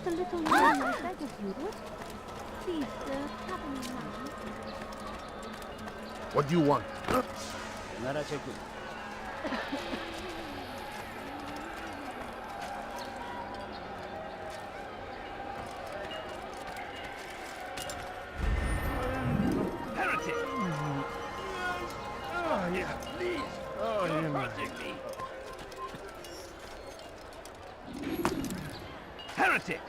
Just a little more, I beg of you. Please, sir, have me in mind. What do you want? 나라 제국. Heretic! Oh, yeah, please. Oh, don't project me. Heretic!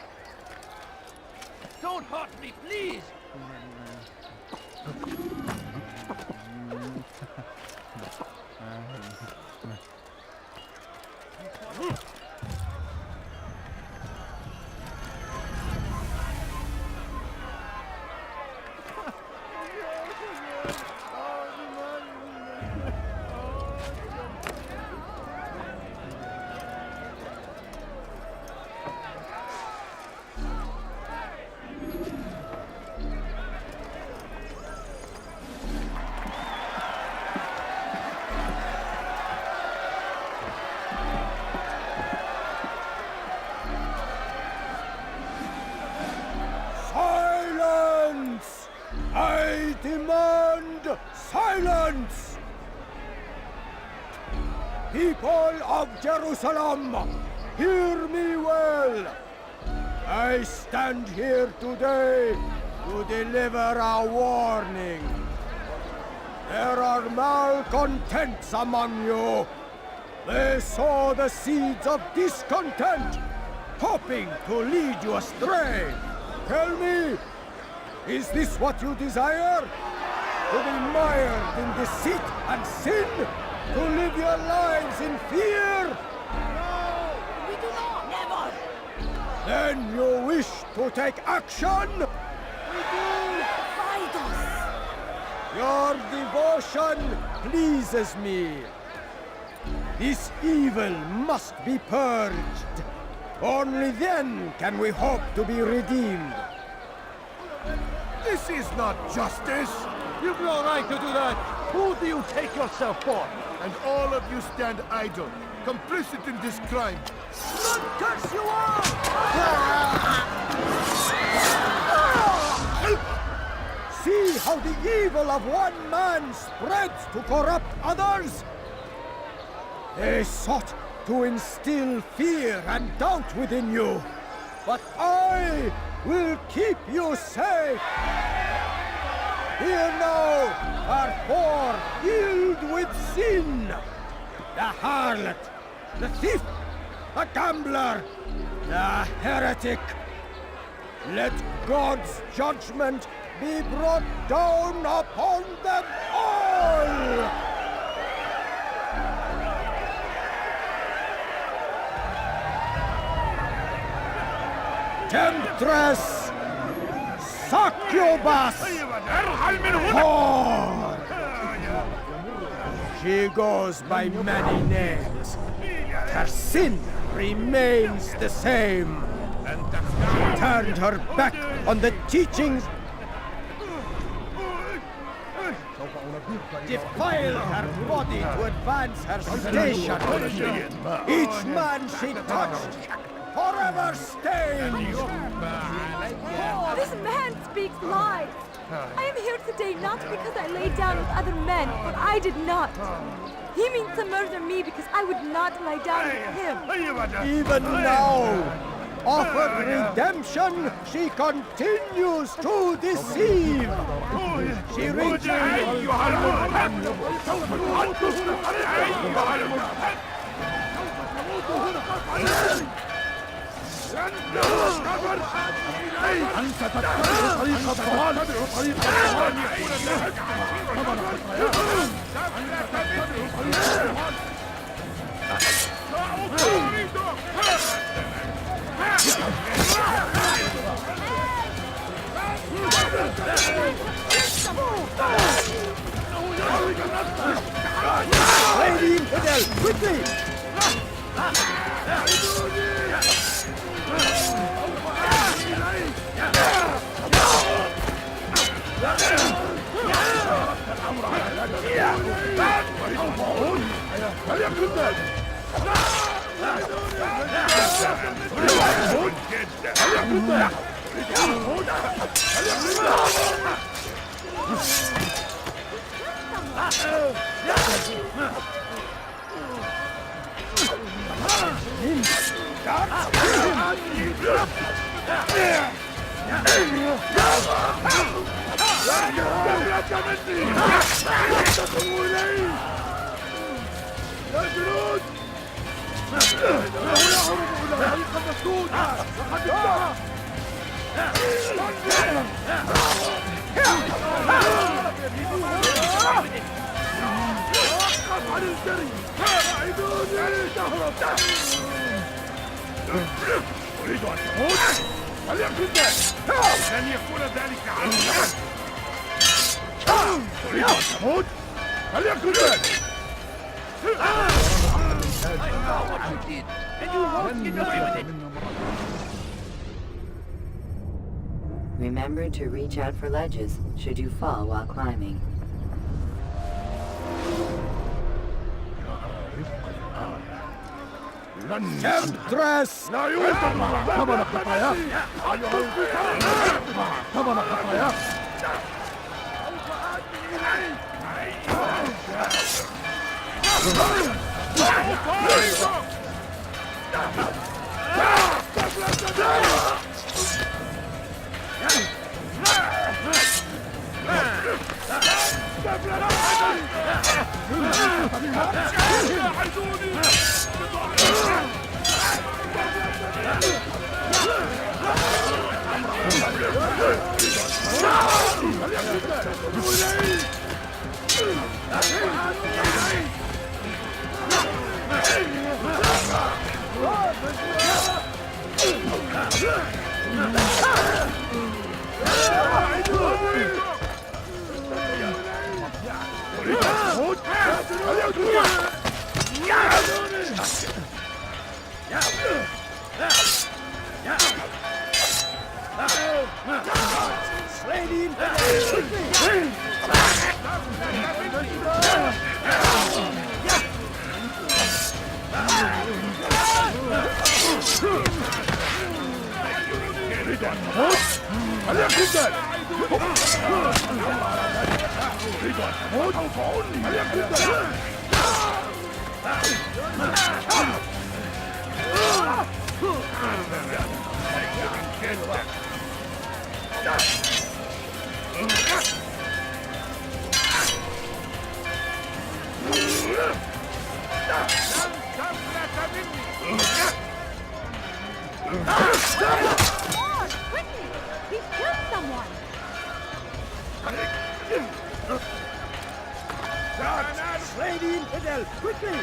Don't hurt me, please! Silence! I demand silence! People of Jerusalem, hear me well. I stand here today to deliver a warning. There are malcontents among you. They sow the seeds of discontent, hoping to lead you astray. Tell me, is this what you desire? To be mired in deceit and sin? To live your lives in fear? No, we do not. Never. Then you wish to take action? We do. Fight us. Your devotion pleases me. This evil must be purged. Only then can we hope to be redeemed. This is not justice! You've no right to do that! Who do you take yourself for? And all of you stand idle, complicit in this crime. Blood curse you all! See how the evil of one man spreads to corrupt others? They sought to instill fear and doubt within you, but I will keep you safe. Here now are four filled with sin. The harlot, the thief, the gambler, the heretic. Let God's judgment be brought down upon them all! Temptress! Succubus! Whore! She goes by many names. Her sin remains the same. She turned her back on the teachings, defiled her body to advance her station. Each man she touched, forever stained. This man speaks lies. I am here today not because I lay down with other men, but I did not. He means to murder me because I would not lie down with him. Even now, offered redemption, she continues to deceive. She reaches... Lady Infidel, quickly! أريد أن تموت؟ هل يكن ذلك؟ لن يكون ذلك عنك؟ تريد أن تموت؟ هل يكن ذلك؟ I know what you did, and you won't get away with it. Remember to reach out for ledges should you fall while climbing. Temptress! لا يوجد ثمن خطايا ثمن خطايا More! Quickly! He's killed someone! Slay the infidel! Quickly!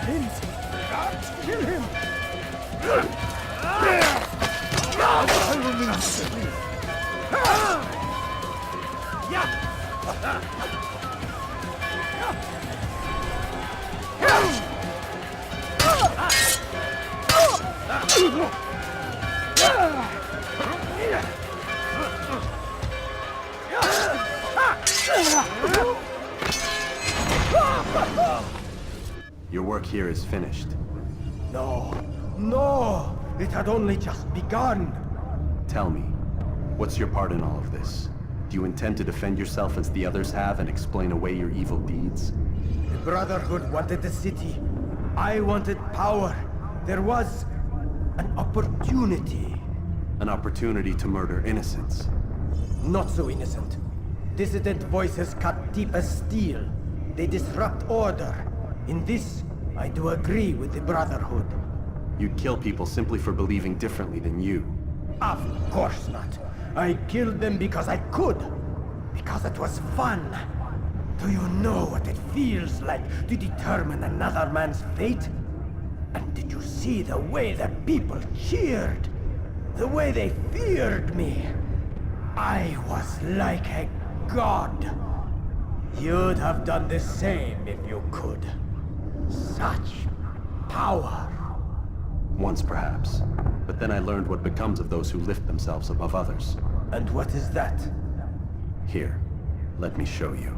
Lindsay! Guards, kill him! Your work here is finished. No, no! It had only just begun! Tell me, what's your part in all of this? Do you intend to defend yourself as the others have and explain away your evil deeds? The Brotherhood wanted the city. I wanted power. There was an opportunity. An opportunity to murder innocents. Not so innocent. Dissident voices cut deep as steel. They disrupt order. In this, I do agree with the Brotherhood. You'd kill people simply for believing differently than you. Of course not. I killed them because I could. Because it was fun. Do you know what it feels like to determine another man's fate? And did you see the way the people cheered? The way they feared me? I was like a god. You'd have done the same if you could. Such power. Once perhaps. But then I learned what becomes of those who lift themselves above others. And what is that? Here, let me show you.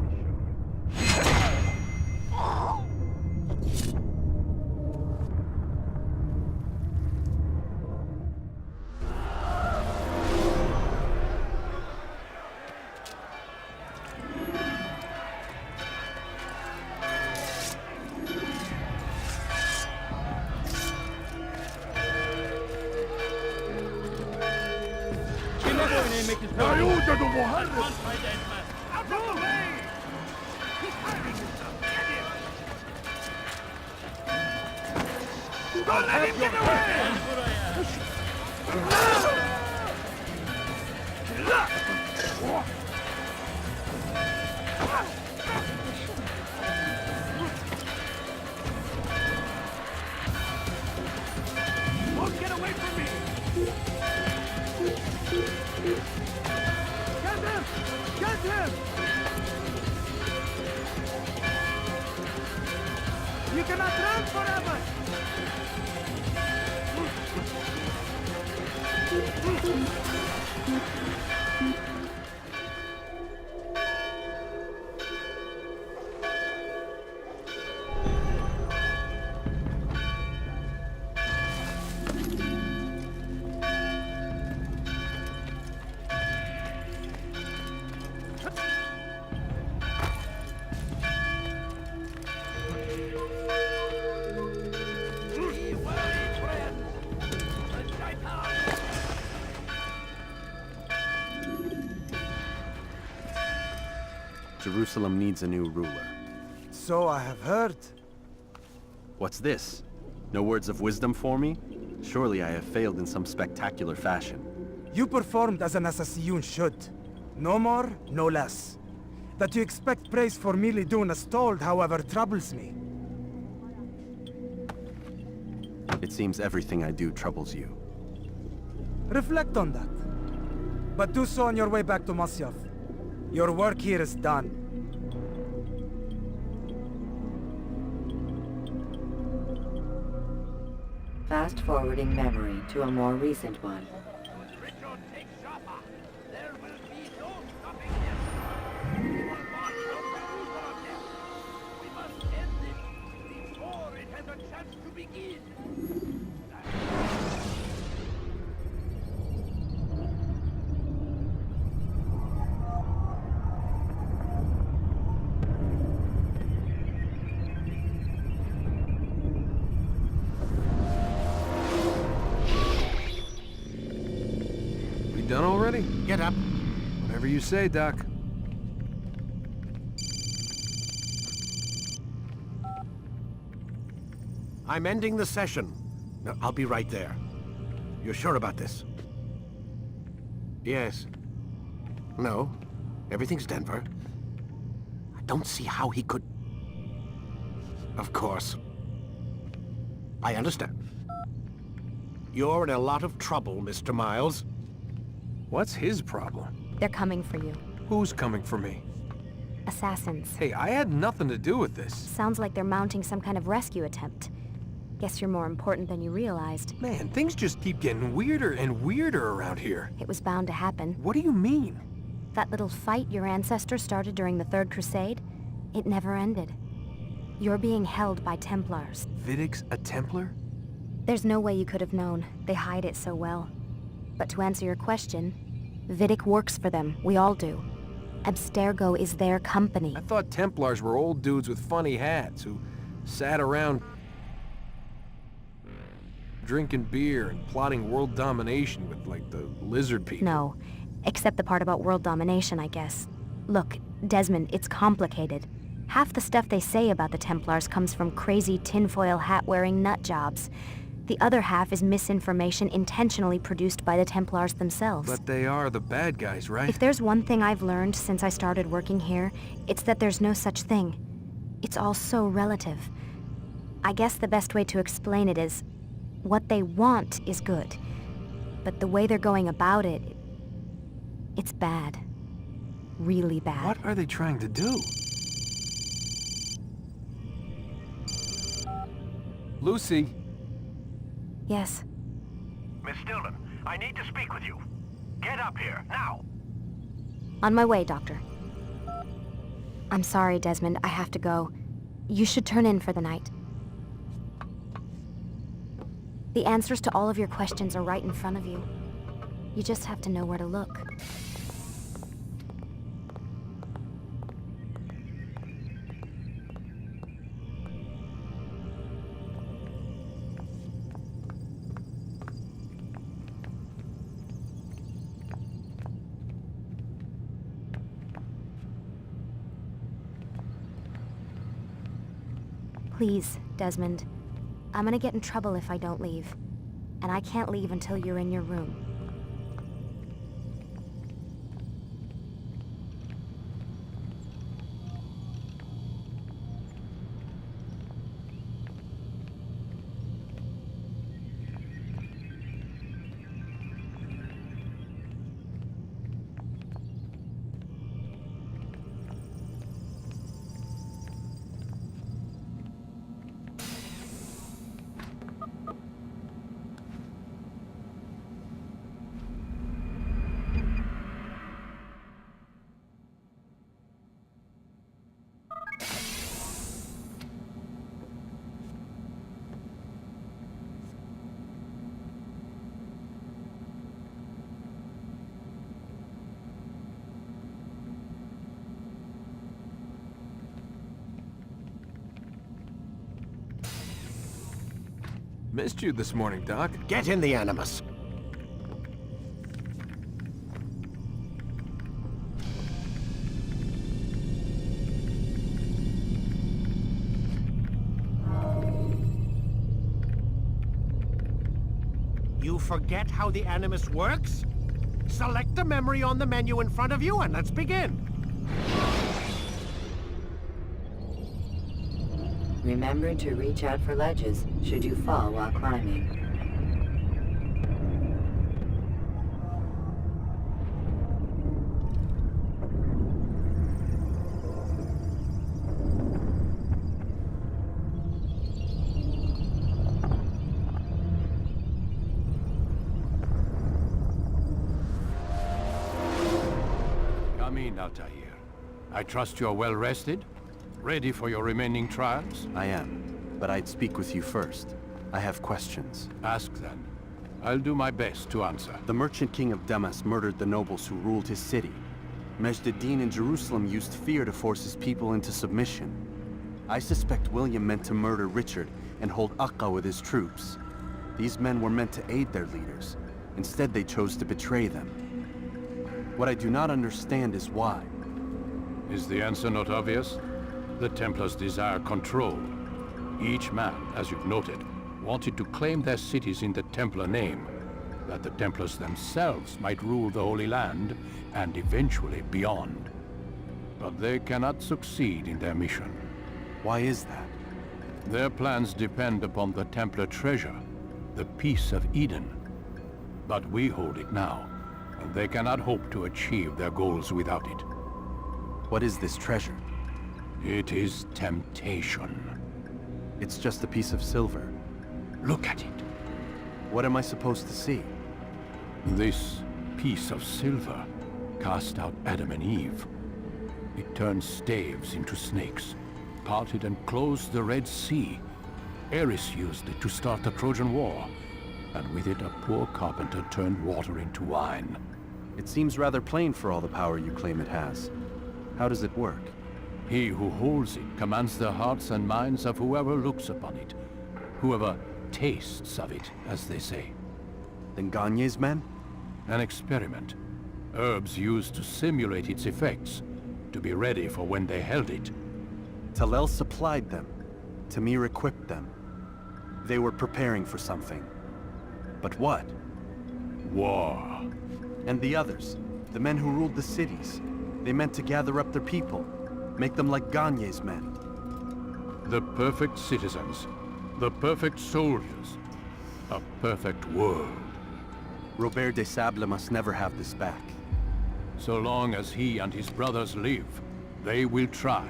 أعود مهرب. Don't let him get away! Don't get away from me! Get him! Get him! You cannot run forever! Jerusalem needs a new ruler. So I have heard. What's this? No words of wisdom for me? Surely I have failed in some spectacular fashion. You performed as an assassin should. No more, no less. That you expect praise for merely doing as told, however, troubles me. It seems everything I do troubles you. Reflect on that. But do so on your way back to Masyaf. Your work here is done. Fast-forwarding memory to a more recent one. Richard takes Jaffa. There will be no stopping him. We will march on Jerusalem. We must end this before it has a chance to begin. Done already? Get up. Whatever you say, Doc. I'm ending the session. No, I'll be right there. You're sure about this? Yes. No. Everything's Denver. I don't see how he could... Of course. I understand. You're in a lot of trouble, Mr. Miles. What's his problem? They're coming for you. Who's coming for me? Assassins. Hey, I had nothing to do with this. Sounds like they're mounting some kind of rescue attempt. Guess you're more important than you realized. Man, things just keep getting weirder and weirder around here. It was bound to happen. What do you mean? That little fight your ancestors started during the Third Crusade, it never ended. You're being held by Templars. Vidic's a Templar? There's no way you could have known. They hide it so well. But to answer your question, Vidic works for them. We all do. Abstergo is their company. I thought Templars were old dudes with funny hats who sat around drinking beer and plotting world domination with, like, the lizard people. No. Except the part about world domination, I guess. Look, Desmond, it's complicated. Half the stuff they say about the Templars comes from crazy tinfoil hat-wearing nut jobs. The other half is misinformation intentionally produced by the Templars themselves. But they are the bad guys, right? If there's one thing I've learned since I started working here, it's that there's no such thing. It's all so relative. I guess the best way to explain it is, what they want is good. But the way they're going about it, it's bad. Really bad. What are they trying to do? Lucy? Yes. Miss Stillman, I need to speak with you. Get up here, now! On my way, Doctor. I'm sorry, Desmond. I have to go. You should turn in for the night. The answers to all of your questions are right in front of you. You just have to know where to look. Please, Desmond. I'm gonna get in trouble if I don't leave. And I can't leave until you're in your room. Missed you this morning, Doc. Get in the Animus. You forget how the Animus works? Select the memory on the menu in front of you and let's begin. Remember to reach out for ledges should you fall while climbing. Come in, Altair. I trust you're well rested? Ready for your remaining trials? I am, but I'd speak with you first. I have questions. Ask then. I'll do my best to answer. The Merchant King of Damas murdered the nobles who ruled his city. Majd-ad-Din in Jerusalem used fear to force his people into submission. I suspect William meant to murder Richard and hold Akka with his troops. These men were meant to aid their leaders. Instead, they chose to betray them. What I do not understand is why. Is the answer not obvious? The Templars desire control. Each man, as you've noted, wanted to claim their cities in the Templar name, that the Templars themselves might rule the Holy Land and eventually beyond. But they cannot succeed in their mission. Why is that? Their plans depend upon the Templar treasure, the Peace of Eden. But we hold it now, and they cannot hope to achieve their goals without it. What is this treasure? It is temptation. It's just a piece of silver. Look at it. What am I supposed to see? This piece of silver cast out Adam and Eve. It turned staves into snakes, parted and closed the Red Sea. Ares used it to start the Trojan War, and with it a poor carpenter turned water into wine. It seems rather plain for all the power you claim it has. How does it work? He who holds it commands the hearts and minds of whoever looks upon it. Whoever tastes of it, as they say. Then Gagne's men? An experiment. Herbs used to simulate its effects, to be ready for when they held it. Talel supplied them. Tamir equipped them. They were preparing for something. But what? War. And the others, the men who ruled the cities, they meant to gather up their people. Make them like Gagne's men. The perfect citizens. The perfect soldiers. A perfect world. Robert des Sables must never have this back. So long as he and his brothers live, they will try.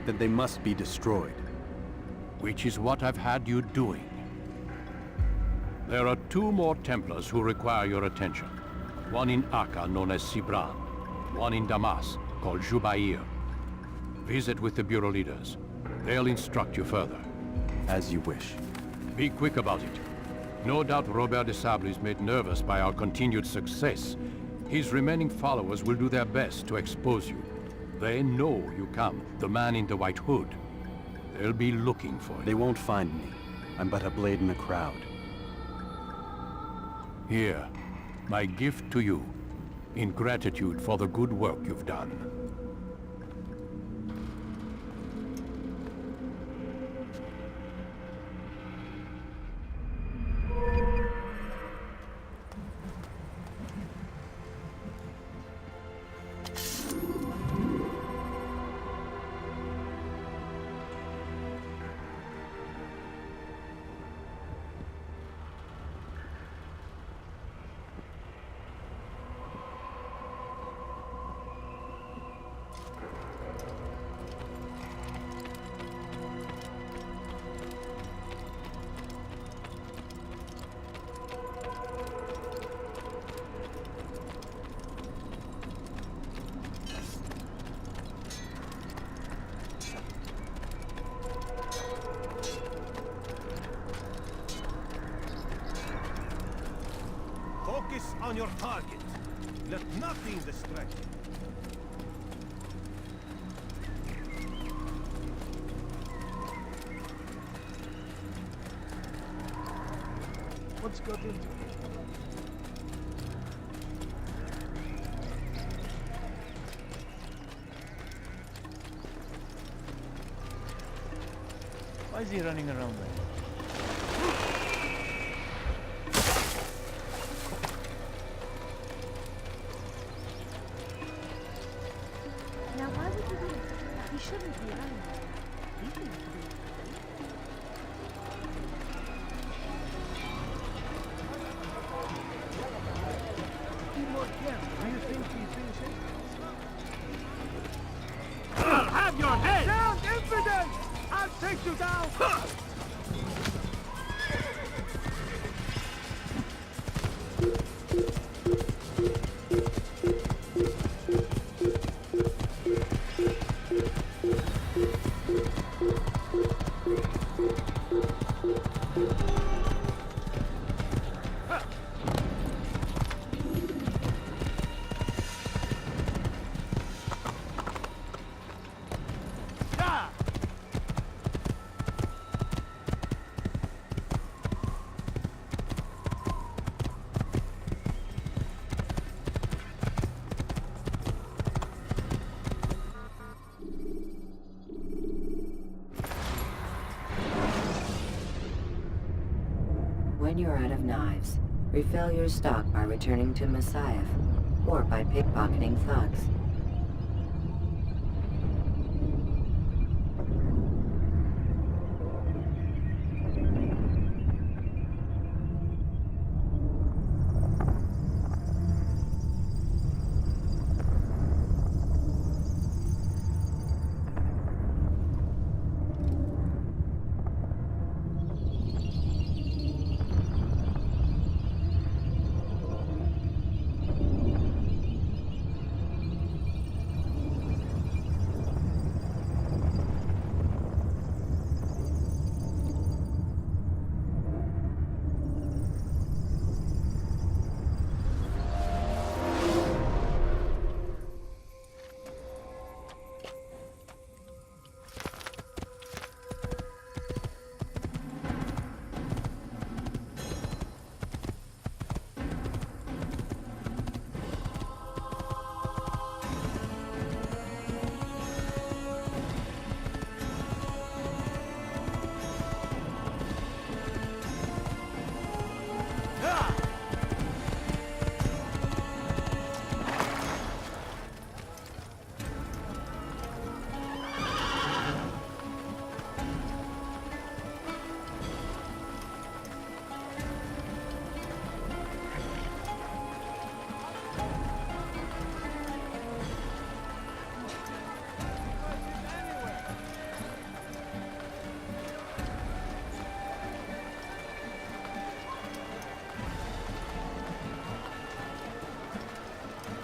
Then they must be destroyed. Which is what I've had you doing. There are 2 more Templars who require your attention. One in Akka known as Sibran, one in Damas, called Jubair. Visit with the Bureau leaders. They'll instruct you further. As you wish. Be quick about it. No doubt Robert de Sable is made nervous by our continued success. His remaining followers will do their best to expose you. They know you come, the man in the white hood. They'll be looking for you. They won't find me. I'm but a blade in the crowd. Here, my gift to you, in gratitude for the good work you've done. Focus on your target. Let nothing distract you. What's got into it? Why is he running around there? Now, why would he do this? He shouldn't be running. He needs to be. Be more careful. Do you think he's finished? I'll have your head! Down, infidel! I'll take you down! When you're out of knives, refill your stock by returning to Messiah, or by pickpocketing thugs.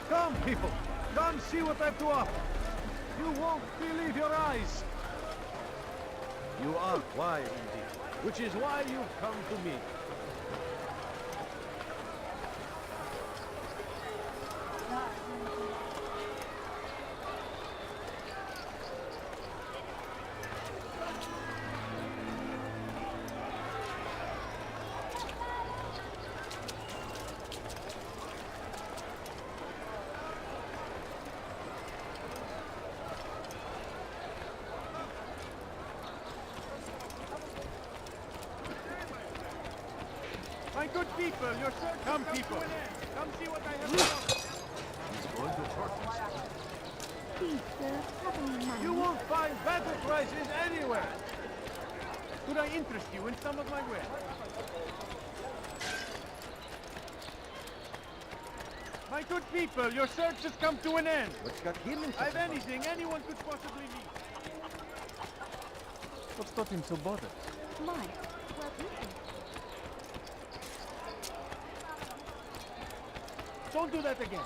Come, people! Come see what I've to offer. You won't believe your eyes. You are quiet indeed, which is why you've come to me. My good people, your search. Come, people. Come see what I have to offer. He's going to hurt himself. Please, sir, have any money. You won't find better prices anywhere. Could I interest you in some of my wares? My good people, your search has come to an end. What's got him in I've anything anyone could possibly need. What's got him so bothered? My, well, eaten. Don't do that again.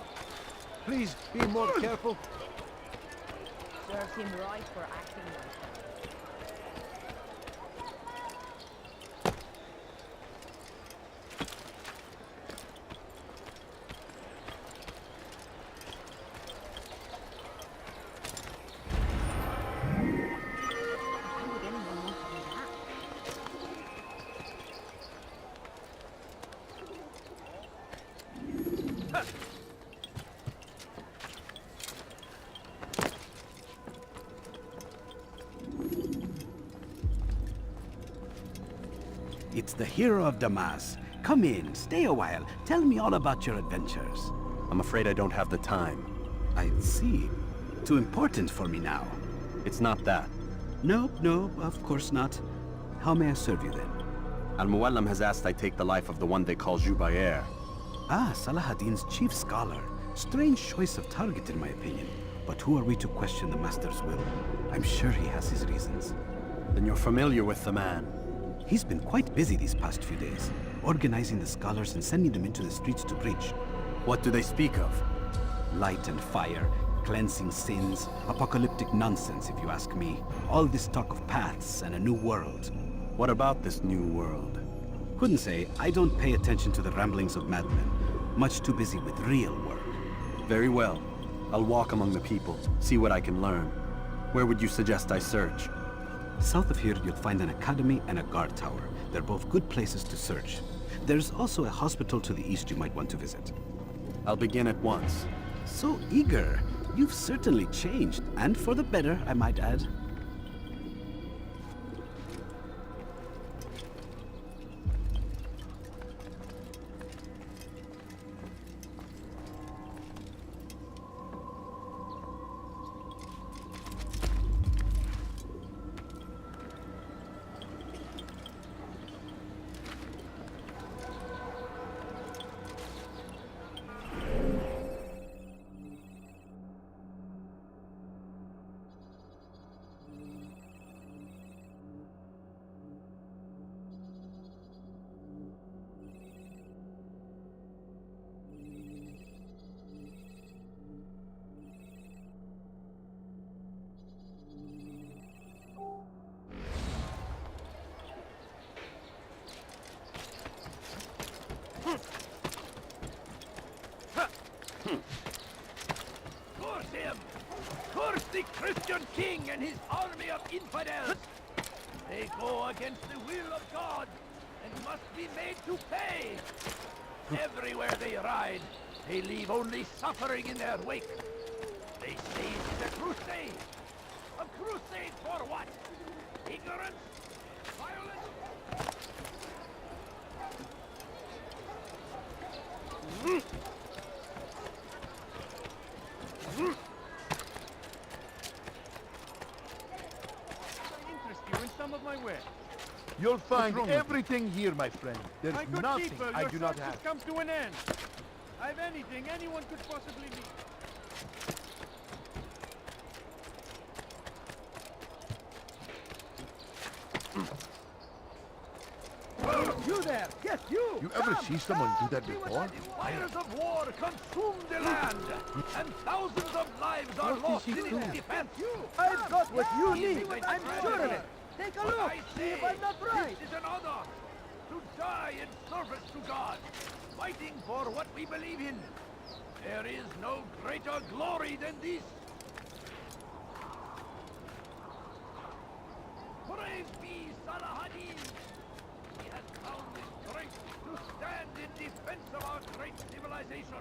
Please be more careful. Serves him right for acting like that. Why would anyone want to do that? It's the hero of Damas. Come in, stay a while. Tell me all about your adventures. I'm afraid I don't have the time. I see. Too important for me now. It's not that. No, of course not. How may I serve you then? Al-Muallim has asked I take the life of the one they call Jubair. Ah, Salahuddin's chief scholar. Strange choice of target in my opinion. But who are we to question the Master's will? I'm sure he has his reasons. Then you're familiar with the man. He's been quite busy these past few days, organizing the scholars and sending them into the streets to preach. What do they speak of? Light and fire, cleansing sins, apocalyptic nonsense if you ask me. All this talk of paths and a new world. What about this new world? Couldn't say. I don't pay attention to the ramblings of madmen. Much too busy with real work. Very well. I'll walk among the people, see what I can learn. Where would you suggest I search? South of here, you'll find an academy and a guard tower. They're both good places to search. There's also a hospital to the east you might want to visit. I'll begin at once. So eager. You've certainly changed, and for the better, I might add. Curse him! Curse the Christian king and his army of infidels! They go against the will of God and must be made to pay! Everywhere they ride, they leave only suffering in their wake. They say it's a crusade! A crusade for what? Ignorance? Violence? Interest you in some of my wares. You'll find everything here, my friend. There's My good nothing people, I your do not search has have. come to an end. I've anything anyone could possibly need. You there! there! Yes, you! You ever see someone do that before? Fires of war consume the land, and thousands of lives are lost in its defense. I've got what you need! I'm sure of it! Take a look! See if I'm not right! This is an honor to die in service to God, fighting for what we believe in. There is no greater glory than this. Brave be Salah ad-Din. He has found his strength to stand in defense of our great civilization.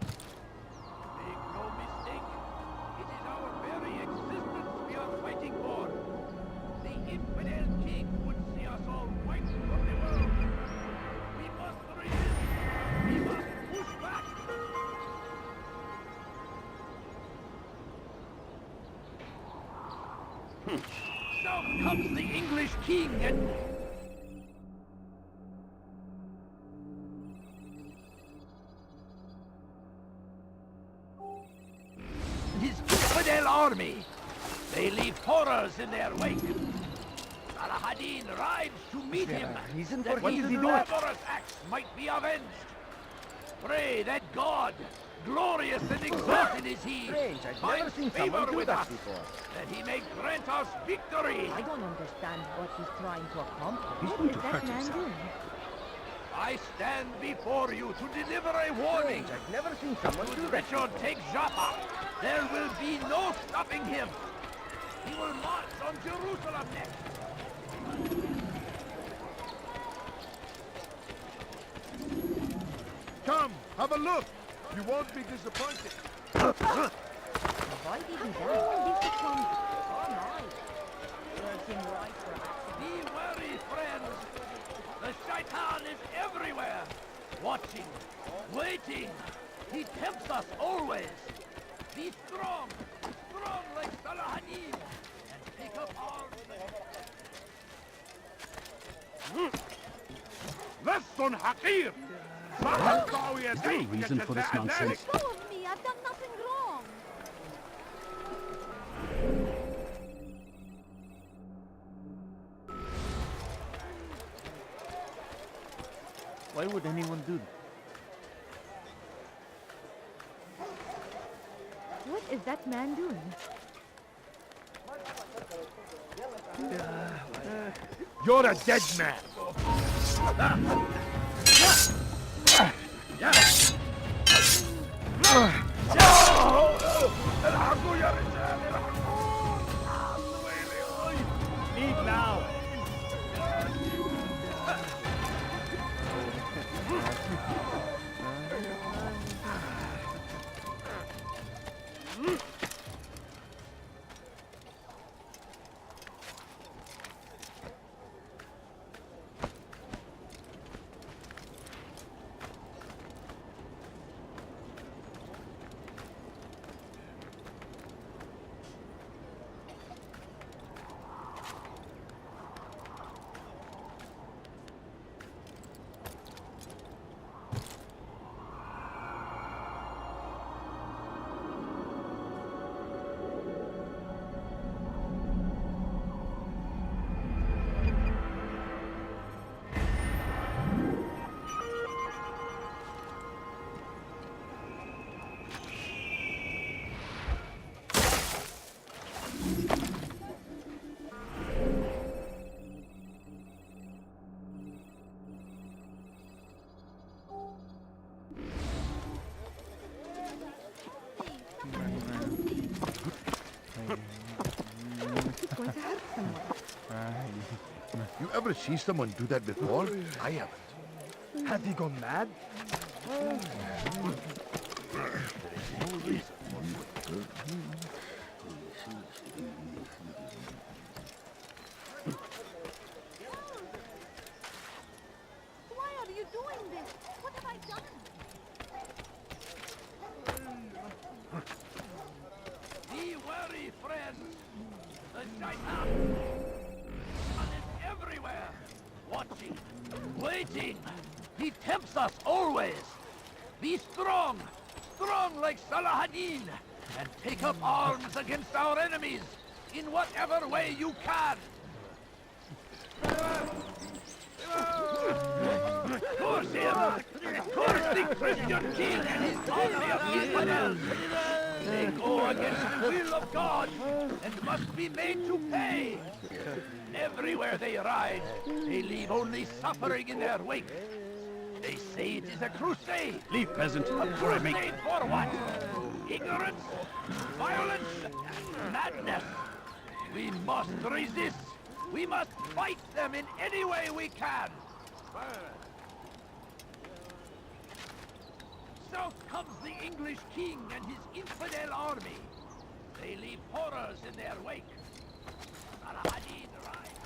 Make no mistake, it is our very existence we are fighting for. The infidel king would see us all wiped from the world. We must resist. We must push back. Now comes the English king and... his infidel army. They leave horrors in their wake. Salah ad-Din rides to meet him, that his barbarous acts might be avenged. Pray that God, glorious and exalted is he, finds favor with us, that he may grant us victory. I don't understand what he's trying to accomplish. What is that man doing? I stand before you to deliver a warning. I've never seen someone do Should that. Richard take Jaffa, there will be no stopping him. He will march on Jerusalem next. Come, have a look. You won't be disappointed. Why did he die? This becomes all night. Serves him right for accident. Be wary, friends. The shaitan is everywhere, watching, waiting. He tempts us always. Be strong, strong like Salah ad-Din, and take up arms. Lesson Hakir! Is there a reason for this nonsense? Let go of me! I've done nothing wrong! Why would anyone do that? What is that man doing? You're a dead man! Leave now! Going to hurt someone. You ever see someone do that before? I haven't. Has he gone mad? Why are you doing this? What have I done? Be wary, friends. The shaitan is everywhere, watching, waiting. He tempts us always. Be strong, strong like Salah ad-Din, and take up arms against our enemies in whatever way you can. Curse him! Curse the Christian king and his army of infidels! They go against the will of God and must be made to pay! Everywhere they ride, they leave only suffering in their wake. They say it is a crusade. Leave, peasant. A crusade for what? Ignorance? Violence? Madness? We must resist. We must fight them in any way we can. South comes the English king and his infidel army. They leave horrors in their wake. Saladin rides.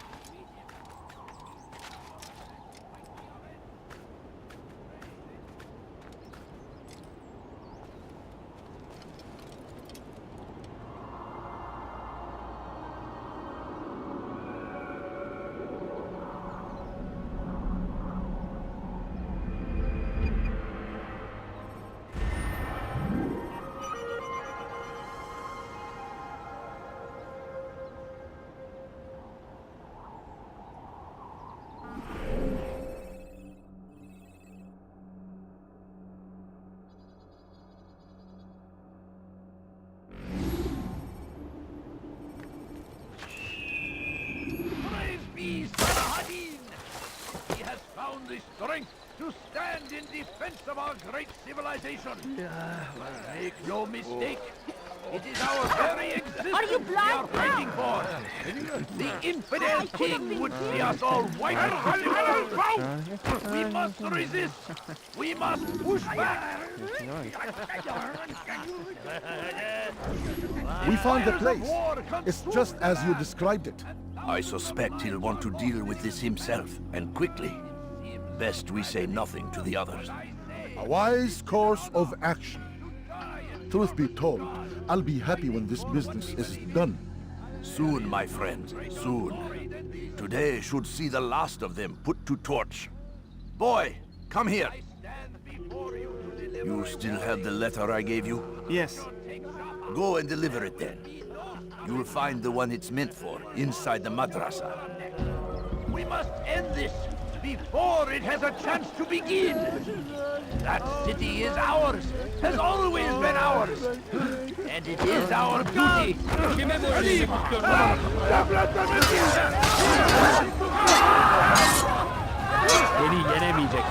He has found the strength to stand in defense of our great civilization. Make no mistake, it is our very existence Are you we blind are fighting for. The infidel king would see us all wiped out. We must resist. We must push back. We found the place. It's just as you described it. I suspect he'll want to deal with this himself, and quickly. Best we say nothing to the others. A wise course of action. Truth be told, I'll be happy when this business is done. Soon, my friends, soon. Today should see the last of them put to torch. Boy, come here. You still have the letter I gave you? Yes. Go and deliver it then. You'll find the one it's meant for inside the madrasa. We must end this before it has a chance to begin. That city is ours, has always been ours, and it is our duty. Beni yenemeyecek.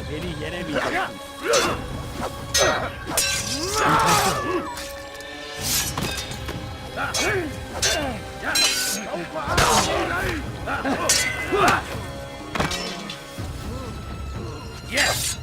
Beni yenemeyecek. Yes!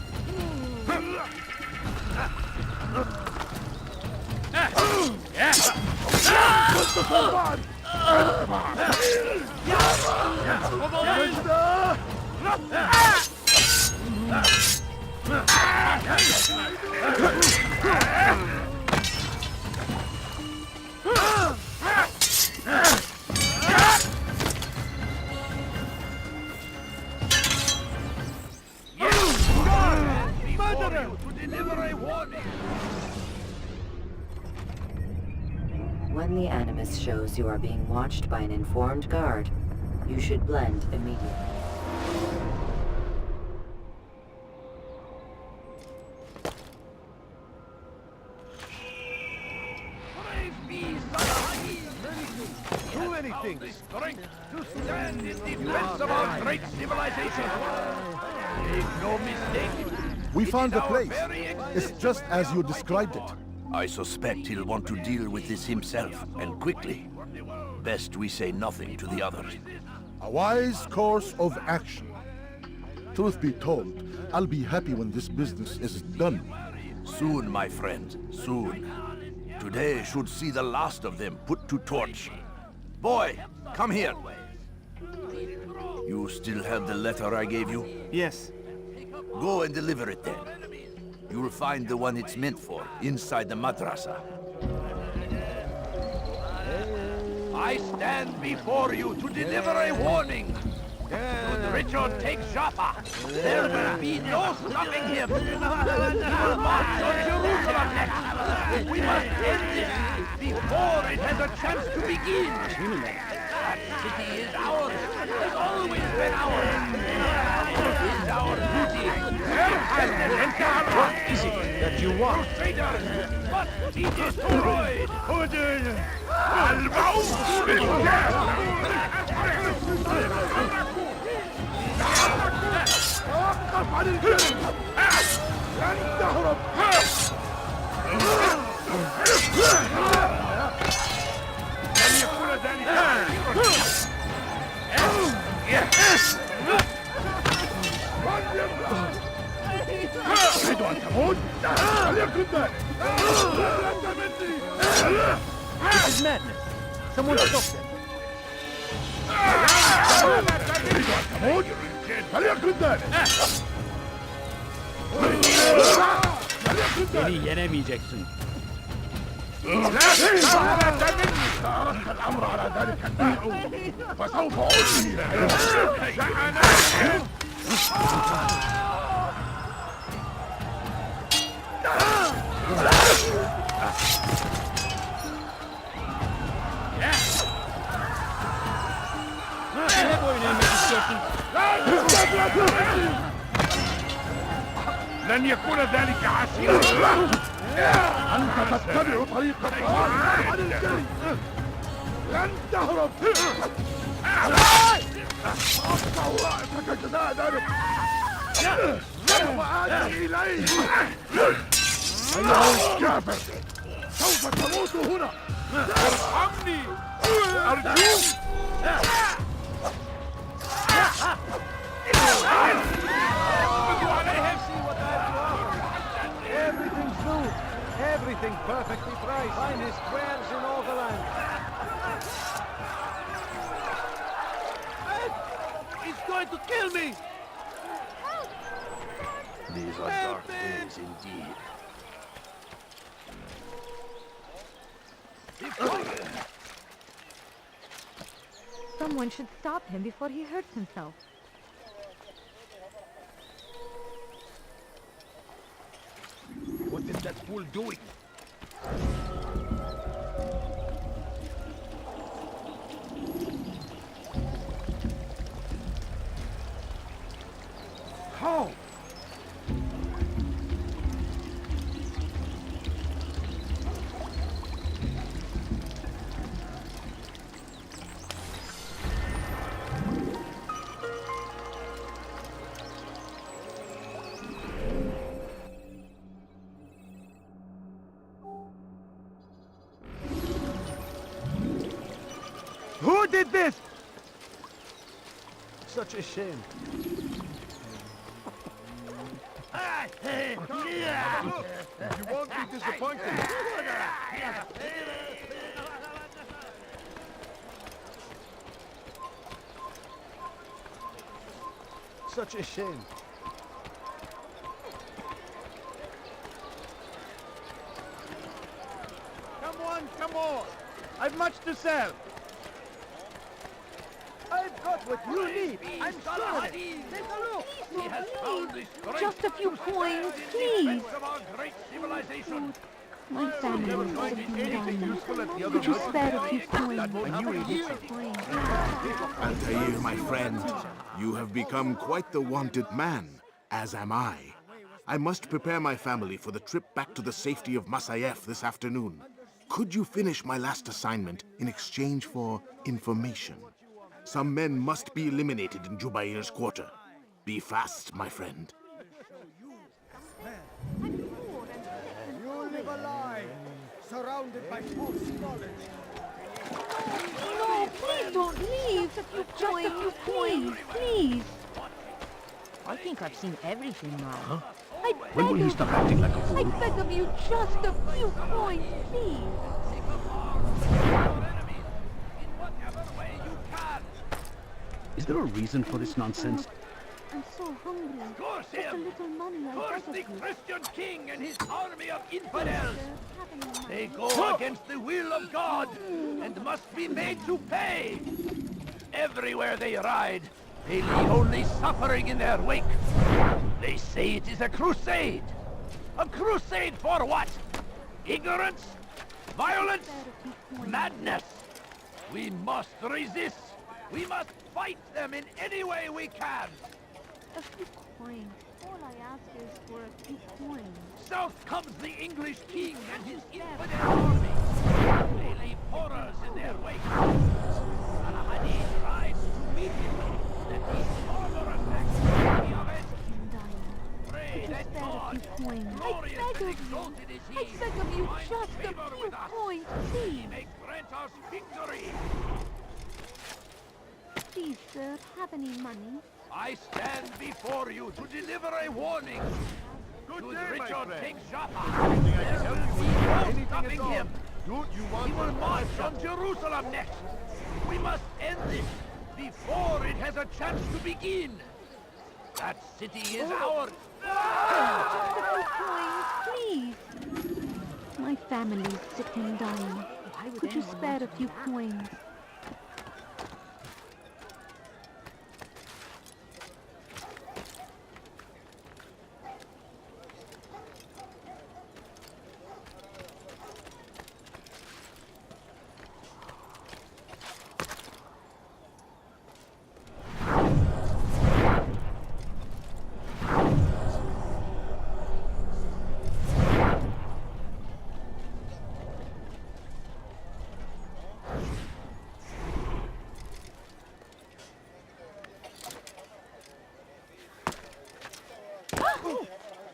When the Animus shows you are being watched by an informed guard, you should blend immediately. Do anything. The strength to stand in defense of our great civilization. Make no mistake. We found the place. It's just as you described it. I suspect he'll want to deal with this himself, and quickly. Best we say nothing to the others. A wise course of action. Truth be told, I'll be happy when this business is done. Soon, my friends, soon. Today should see the last of them put to torch. Boy, come here. You still have the letter I gave you? Yes. Go and deliver it then. You'll find the one it's meant for inside the madrasa. I stand before you to deliver a warning. Should Richard take Jaffa, there will be no stopping him. He will march on Jerusalem next. We must end this before it has a chance to begin. That city is ours. Has always been ours. It is our duty. What is it that you want? Crusaders must be destroyed. This is madness. Someone stop them. Beni yenemeyeceksin. الأمر على ذلك النحو فسوف أعطي لن يكون ذلك عسيرا. أنت تتبع طريق الضلال عن الجري لن تهرب أقطع رأسك جزاء ذلك سوف آتي إليك أيها الكافر سوف تموت هنا ارحمني أرجوك Everything's new. Everything perfectly priced. Finest wares in all the land. He's going to kill me! These are dark days indeed. Someone should stop him before he hurts himself. What is that fool doing? How? Who did this? Such a shame. You won't be disappointed. Such a shame. Come on! I've much to sell. I've got what you need. I'm sure of it. Take a look. He has found this great Just a few coins, in please. defense of our great civilization. My family Never is find sitting anything down. useful at the other Could you end. spare a few coins? Altair, my friend, you have become quite the wanted man, as am I. I must prepare my family for the trip back to the safety of Masyaf this afternoon. Could you finish my last assignment in exchange for information? Some men must be eliminated in Jubair's quarter. Be fast, my friend. You live a lie, surrounded by false knowledge. No, please don't leave. Just a few coins, please. I think I've seen everything now. I beg When will you stop acting like a fool? I beg of you, just a few coins, please. Is there a reason for this nonsense? I'm so hungry. Curse Just a him! little money I Curse got the of you. Christian king and his army of infidels! Sir, have any money? They go against the will of God and must be made to pay! Everywhere they ride, they leave only suffering in their wake. They say it is a crusade. A crusade for what? Ignorance? Violence? Madness? We must resist. We must fight them in any way we can. A few coins. All I ask is for a few coins. South comes the English king and his infidel army. They leave horrors in their wake. Al-Ahadi tries to meet him, that these barbarous acts be avenged. Pray that God, glorious and exalted is he, I beg of you, find just a favor few with us. coins, He please. may grant us victory. Please, sir, have any money? I stand before you to deliver a warning. Should Richard take Jaffa, there will be no stopping him. He will march on Jerusalem next. We must end this before it has a chance to begin. That city is ours. Just a few coins, please. My family's sick and dying. Could you spare a few coins?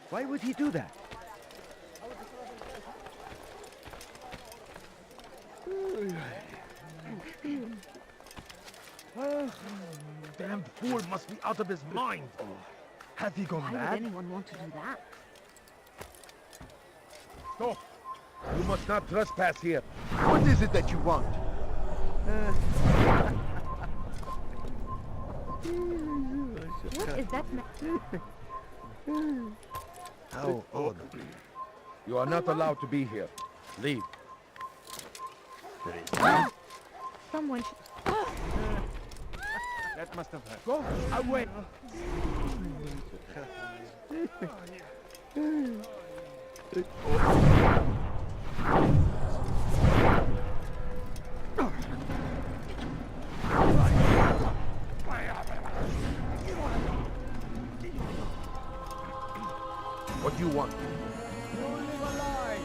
Why would he do that? Damned fool must be out of his mind. Has he gone Why mad? would anyone want to do that? Stop! You must not trespass here. What is it that you want? What is that? How odd. You are not allowed to be here. Leave. Someone should... That must have hurt. Go away! What do you want? You live a lie,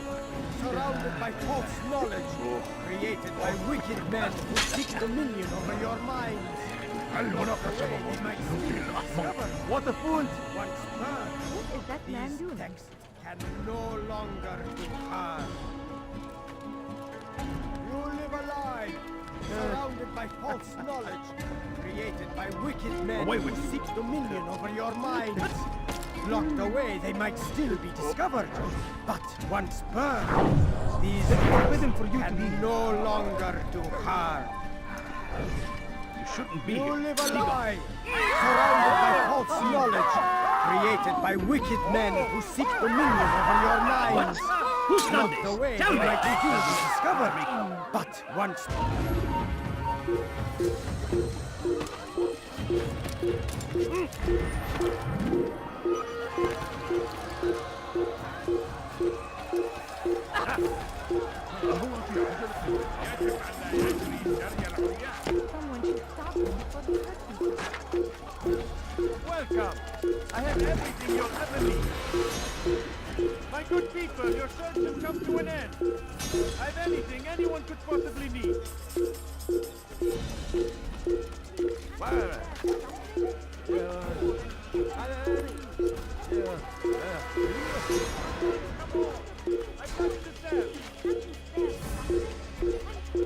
surrounded by false knowledge, created by wicked men who seek dominion over your minds. What a fool! Once burned, What is that man these doing? texts can no longer do harm. You live a lie, surrounded by false knowledge, created by wicked men Away who with you. seek dominion over your minds. Locked away, they might still be discovered, but once burned, these forbidden for you can no longer do harm. You shouldn't be You here. live a lie, surrounded by false knowledge, created by wicked men who seek dominion over your minds. Who's done Locked this? away, Tell they me! might still be discovered, but once... Someone should stop him before they hurt himself. Welcome. I have everything you'll ever need. My good people, your search has come to an end. I have anything anyone could possibly need.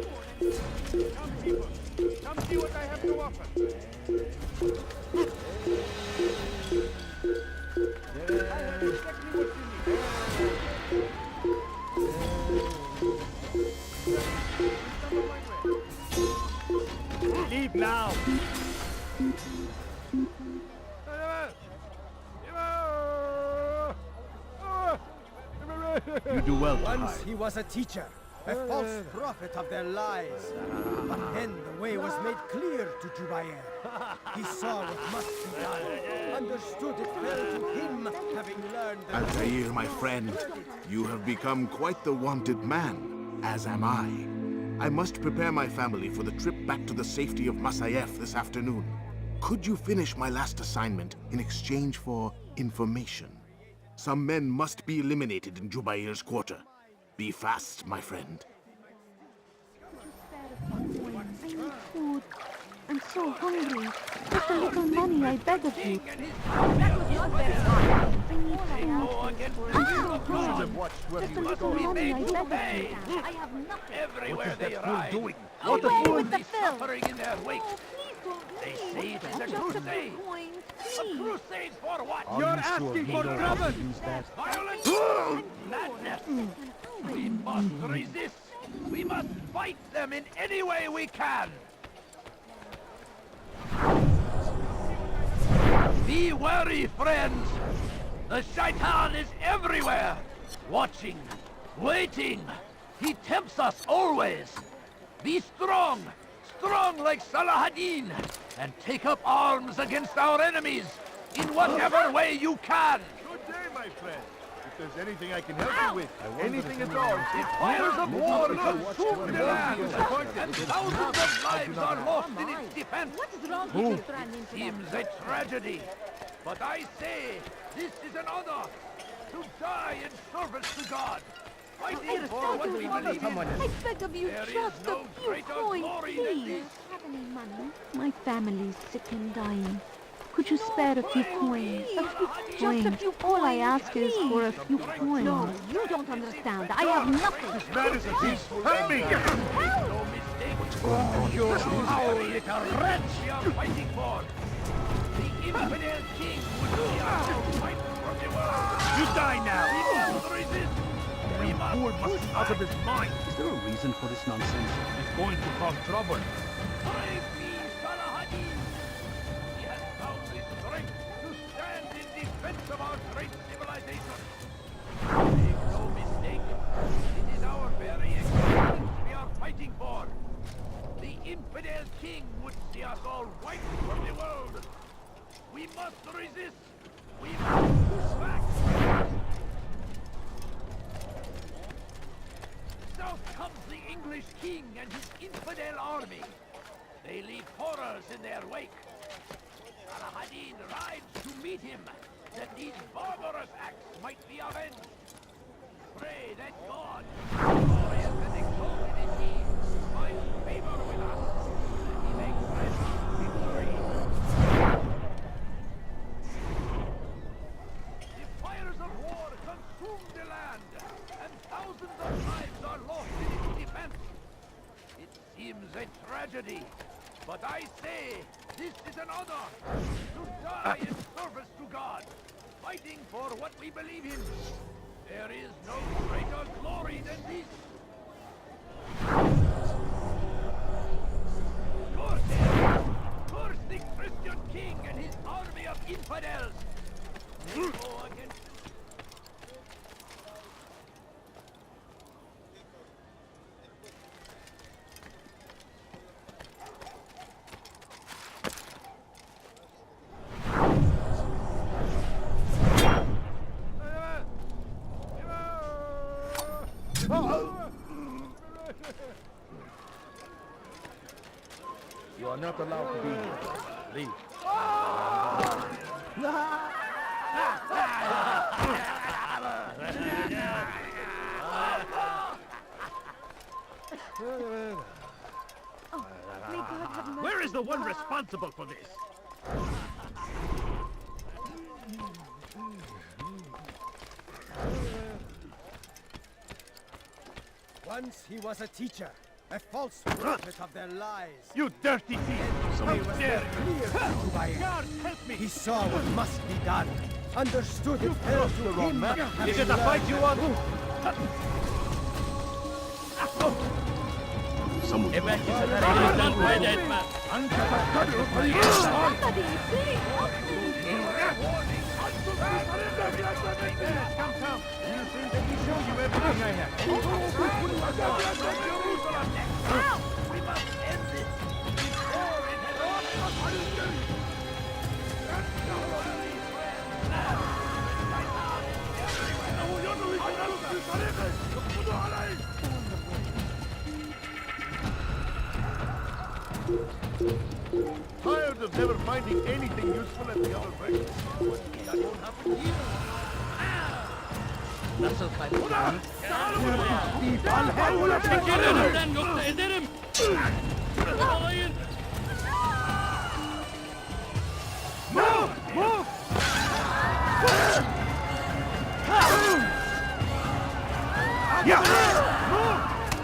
Come, people. Come see what I have to offer. I have exactly what you need. Leave now. You do well to Once hide. he was a teacher, a false prophet of their lies. But then the way was made clear to Jubair. He saw what must be done, understood it fell to him, having learned the Altair, my friend, you have become quite the wanted man, as am I. I must prepare my family for the trip back to the safety of Masyaf this afternoon. Could you finish my last assignment in exchange for information? Some men must be eliminated in Jubair's quarter. Be fast, my friend. I need food. I'm so hungry. Just a little money, I beg of you. That was not very hard. I need food. Go against the I'm will of so God. hungry. Just a little money, I beg of you. I have nothing. Everywhere they ride. Away The with the film. suffering in their wake. They say it is a crusade. A crusade for what? You're asking for trouble! Violence! Madness! We must resist! We must fight them in any way we can! Be wary, friends! The Shaitan is everywhere! Watching, waiting! He tempts us always! Be strong! Strong like Salahadin! And take up arms against our enemies! In whatever way you can! Good day, my friend. If there's anything I can help you with, anything at all. The fires of war consume the land, and thousands of lives are lost in its defense. What's wrong with this brand It seems a tragedy, but I say this is an honor to die in service to God, fighting for what we believe in. I beg of you, There is just no a few greater coins, glory than please. this. Have any money? My family's sick and dying. Could you spare a few coins? A few coins. All I ask is for a few coins. No, you don't understand. I have nothing. This man is a thief. Help me! No mistake. Your power, little wretch, we are fighting for. The infidel king would be our fight for the world. You die now! We must resist. We Fool must be out of his mind. Is there a reason for this nonsense? He's going to cause trouble. Brave me, Salahadin. He has found the strength to stand in defense of our great civilization. Make no mistake, it is our very existence we are fighting for. The infidel king would see us all wiped from the world. We must resist. We must push back. South comes the English king and his infidel army. They leave horrors in their wake. Salahadin rides to meet him, that these barbarous acts might be avenged. Pray that God, glorious and exalted in He, find favor with us, that He may grant us victory. The fires of war consume the land, and thousands of lives are lost in its defense. It seems a tragedy, but I say this is an honor to die in service to God, fighting for what we believe in. There is no greater glory than this. Curse the Christian king and his army of infidels. They go against You are not allowed to be here. Leave. Where is the one responsible for this? Once he was a teacher, a false prophet of their lies. You dirty thief! How dare you! God, help me! He saw what must be done, understood it fell to him. Is it a fight you want? Someone. Somebody, please help me. Warning, Come. You think that we show you everything I have? We must end this before it has Tired of never finding anything useful at the other bank. Nasıl kaybettik? Çekilin yoksa ederim. Alayın. Move!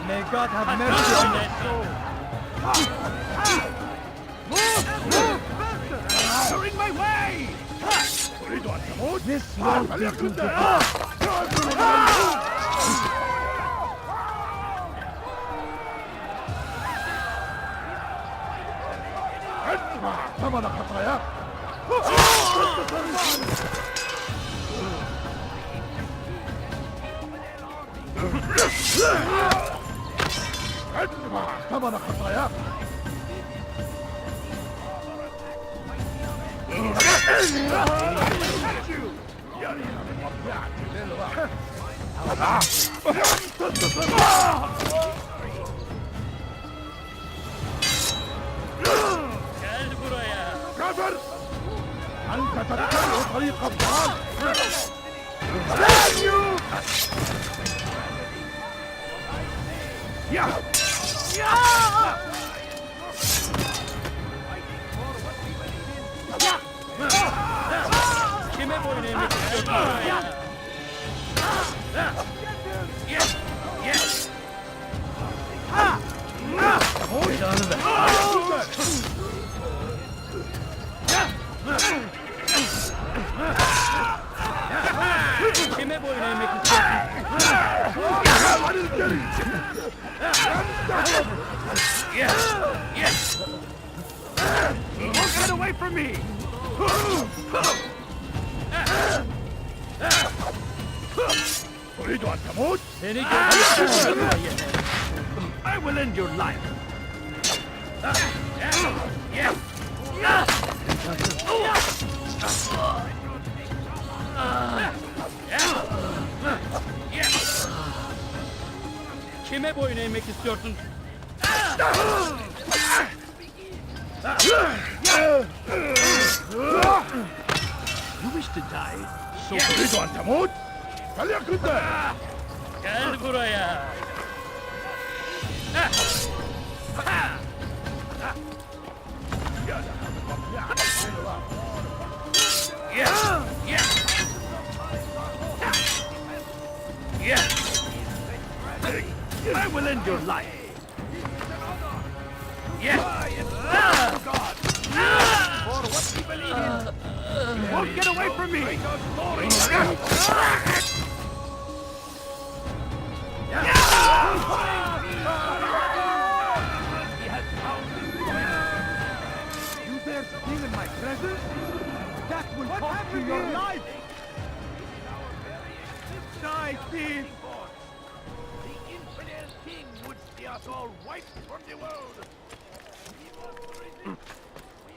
May God have mercy on your soul. Move! You're in my way! This will be good. ثمن خطاياك ادفع ثمن خطاياك Gel buraya. كافر أنت تتبع طريق الضلال Kime boyun eğmek istiyorsun? Kime boyun eğmek istiyorsun? Don't get away from me! تريد أن تموت؟ I will end your life. Kime boyun eğmek istiyorsun? You wish to die? So تريد أن تموت؟ فليكن ذلك. Gel buraya. I will end your life. For what we believe in. You won't get away from me. You dare steal in my presence? That will cost you your life. Die, thief! The infidel king would see us all wiped from the world. We must resist. We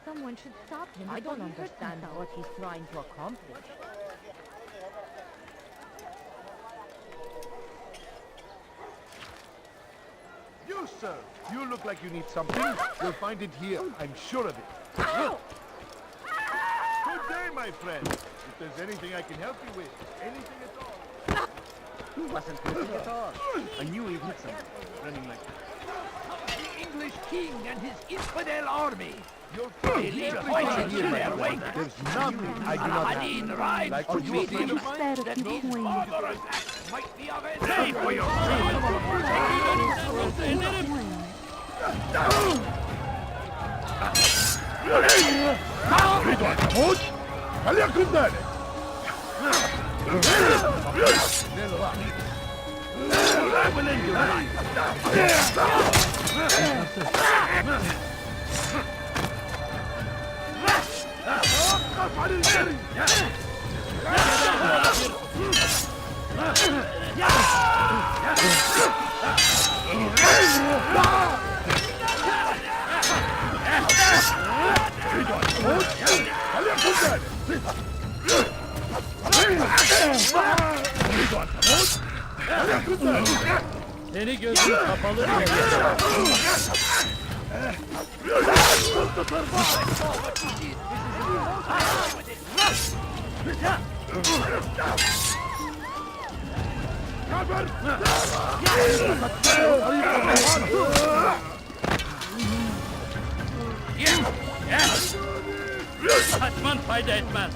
Someone should stop him. I don't understand what he's trying to accomplish. You, sir, you look like you need something. You'll find it here. I'm sure of it. Good day, my friend. If there's anything I can help you with, anything at all. He wasn't hurting at all. I knew he'd hit something running like that. The English king and his infidel army. You're They live fighting in their wake. There's nothing I do not Saladin have. rides Like to what you meet see him. to Spare a That few his coins. barbarous acts might be avenged for your sin. تريد أن تموت؟ فليكن ذلك. I will end your Seni gözün kapalı diye. Kaçman fayda etmez.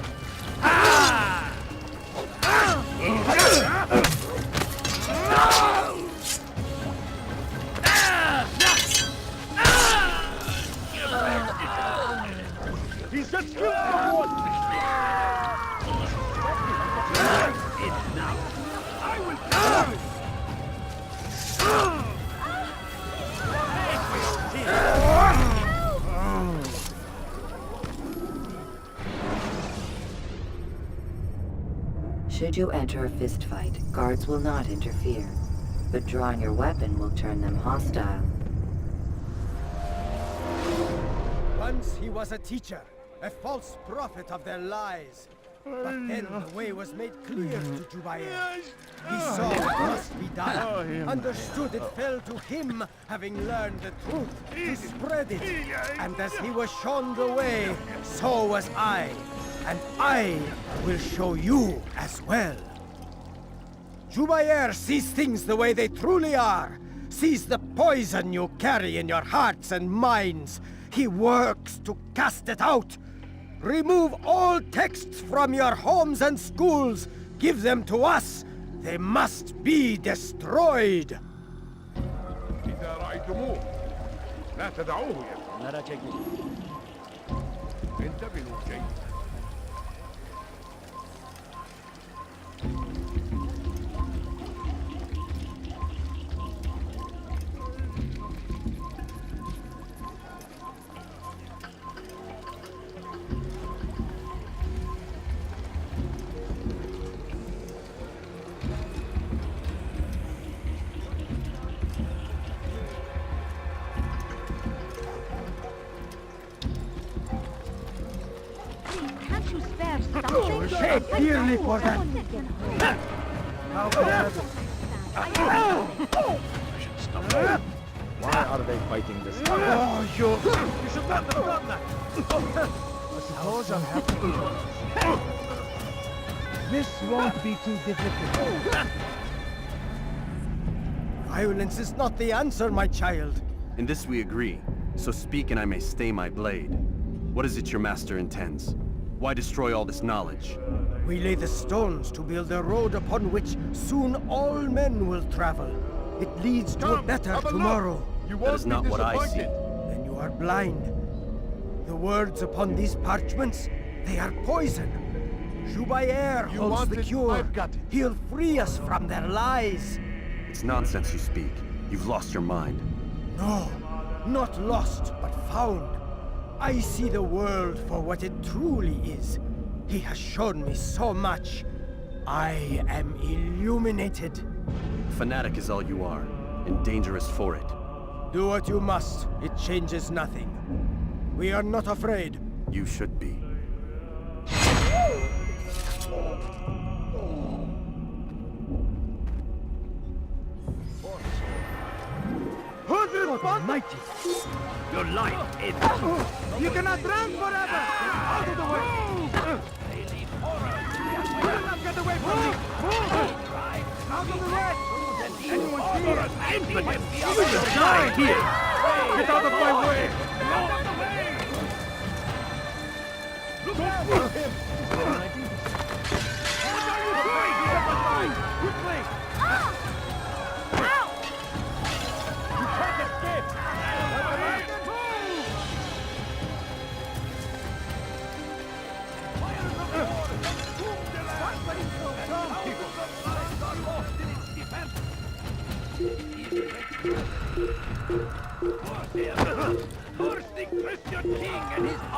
He's got skill for now. I will come. Should you enter a fistfight, guards will not interfere, but drawing your weapon will turn them hostile. Once he was a teacher, a false prophet of their lies. But then the way was made clear to Jubair. He saw what must be done, understood it fell to him, having learned the truth, to spread it. And as he was shown the way, so was I. And I will show you as well. Jubair sees things the way they truly are, sees the poison you carry in your hearts and minds. He works to cast it out. Remove all texts from your homes and schools. Give them to us. They must be destroyed. إذا رأيتموه لا تدعوه يدخل. انتبهوا جيدا. Can't you spare something? Pay dearly for that. How could I Why are they fighting this time? Oh, you should not have done that. I suppose I'll have to do it. This won't be too difficult. Violence is not the answer, my child. In this we agree, so speak and I may stay my blade. What is it your master intends? Why destroy all this knowledge? We lay the stones to build a road upon which soon all men will travel. It leads to a better tomorrow. That is not what I see. Then you are blind. The words upon these parchments, they are poison. Jubair holds the cure. He'll free us from their lies. It's nonsense you speak. You've lost your mind. No, not lost, but found. I see the world for what it truly is. He has shown me so much. I am illuminated. Fanatic is all you are, and dangerous for it. Do what you must. It changes nothing. We are not afraid. You should be. Who's responsible? Your life is... You cannot run forever! Out of the way! You cannot get away from me! Out of the way! Anyone here? You will die here! Get out of my way! Look out for him! What are you doing? Quickly! You can't escape!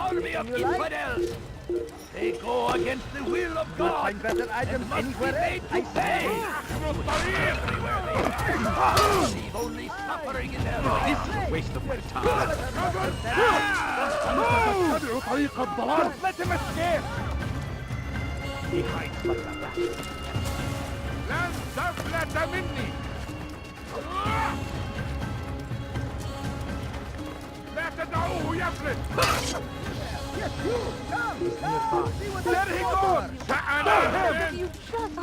army of infidels. They go against the will of God. Find better items anywhere else. I say. Everywhere they are. Leave only suffering in their lives. This is a waste of my time. Let him escape. لن تفلت مني. لا تدعوه يفلت. Yes, you! Come! See what There he goes! You just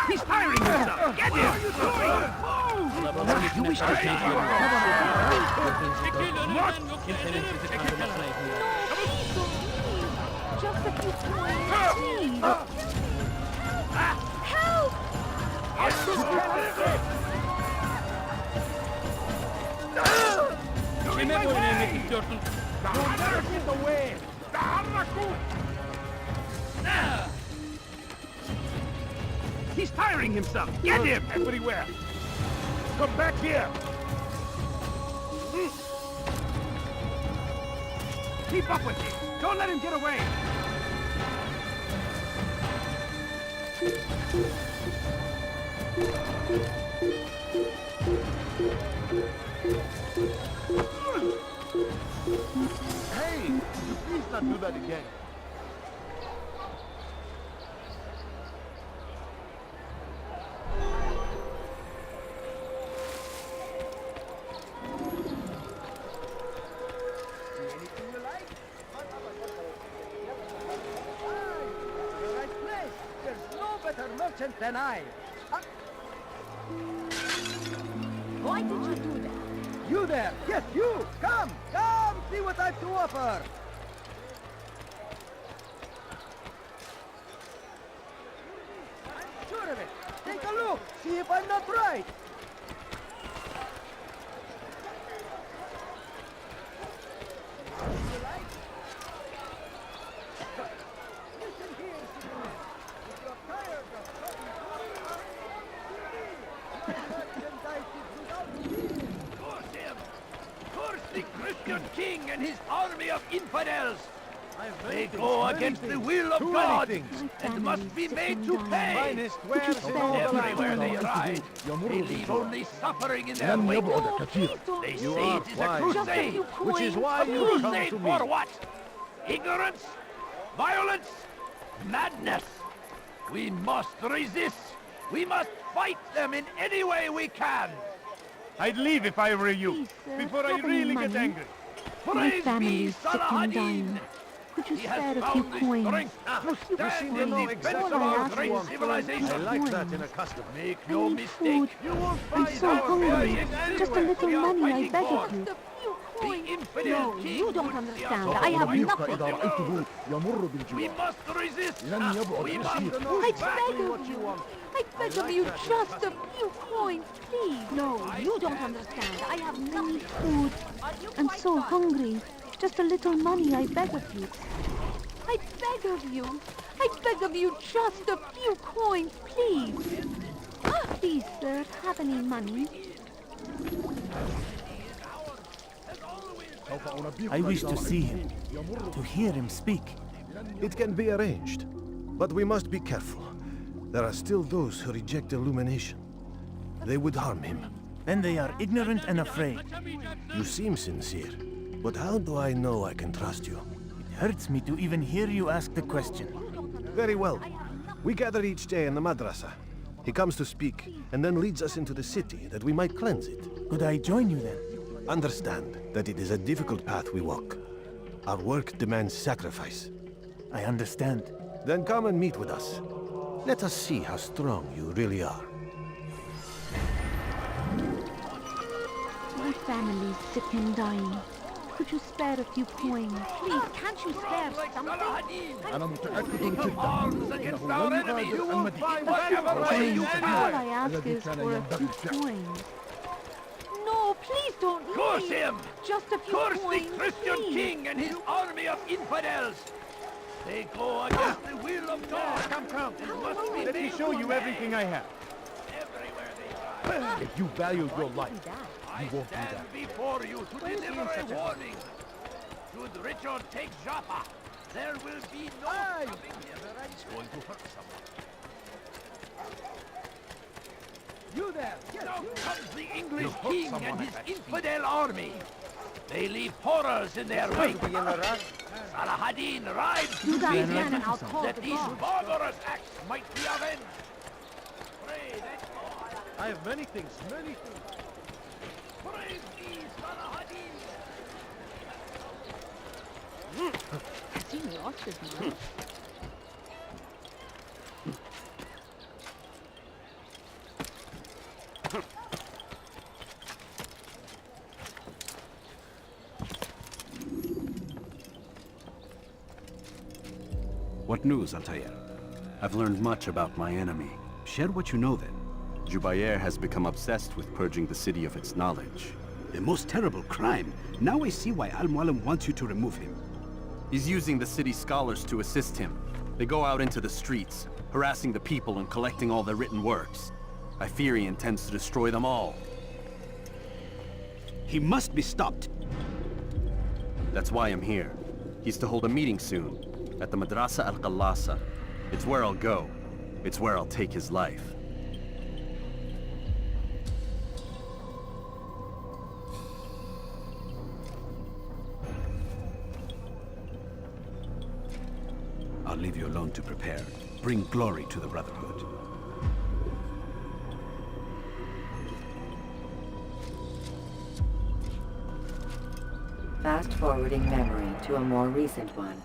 He's firing himself! Get him! You wish to take your just a few coins, please. Help! He's firing himself! Get him! Everywhere! Come back here! Keep up with him! Don't let him get away! Hey! Could you please not do that again? Merchant than I. Why did you do that? You there! Yes, you! Come! Come! See what I've to offer! I'm sure of it! Take a look! See if I'm not right! King and his army of infidels. They go against the will of God and must be made to pay. Everywhere they ride, they leave only suffering in their wake. They say it is a crusade. Which is why you come Crusade to me. for what? Ignorance? Violence? Madness? We must resist. We must fight them in any way we can. I'd leave if I were you, Please, sir, before I have any really money? get angry. My Praise family be is sick and Saladin. dying. Could you He has spare a few found the coins? strength to stand in know defense exactly of what I our asked great for. civilization. I like that in a customer. Make I no need mistake. food. You won't I'm find so our hungry. values Just a anywhere. little We are money, I fighting beg for of you. The few the coins. infidel No, king you don't would see understand. us I have all nothing. wipe إذا them رأيته out. يمر We بالجوع must resist. لن يبعد We must كثير. I beg of you. I beg of you, just a few coins, please. No, you don't understand. I have no food. I'm so hungry. Just a little money, I beg of you. I beg of you. I beg of you, just a few coins, please. Please, sir, have any money? I wish to see him, to hear him speak. It can be arranged, but we must be careful. There are still those who reject illumination. They would harm him. Then they are ignorant and afraid. You seem sincere, but how do I know I can trust you? It hurts me to even hear you ask the question. Very well. We gather each day in the madrasa. He comes to speak, and then leads us into the city that we might cleanse it. Could I join you then? Understand that it is a difficult path we walk. Our work demands sacrifice. I understand. Then come and meet with us. Let us see how strong you really are. My family's sick and dying. Could you spare a few coins? Please, can't you spare something? أنا متأكد جدا Arms against our enemies. You will find A few whatever way you coins. can. All I ask is for a few coins. No, please don't Curse leave. him! Just a few Curse coins, the Christian please. king and his army of infidels! They go against the will of God! Come. and must be Let me made show to you pay. everything I have. Everywhere they ride. If you value your life, I stand before you to deliver a warning. Should Richard take Joppa, there will be no stopping him. He's going to hurt someone. You there! Now comes the English king and his infidel army. They leave horrors in their wake. Salah ad-Din rides to meet him that these barbarous acts might be avenged. Pray that God. I have many things, many things. Praise thee, Salah ad-Din. Has he lost his mind? What news, Altair? I've learned much about my enemy. Share what you know then. Jubair has become obsessed with purging the city of its knowledge. A most terrible crime. Now I see why Al-Mualim wants you to remove him. He's using the city scholars to assist him. They go out into the streets, harassing the people and collecting all their written works. I fear he intends to destroy them all. He must be stopped. That's why I'm here. He's to hold a meeting soon, at the Madrasa Al-Qallasa. It's where I'll go. It's where I'll take his life. I'll leave you alone to prepare. Bring glory to the Brotherhood. Fast-forwarding memory to a more recent one.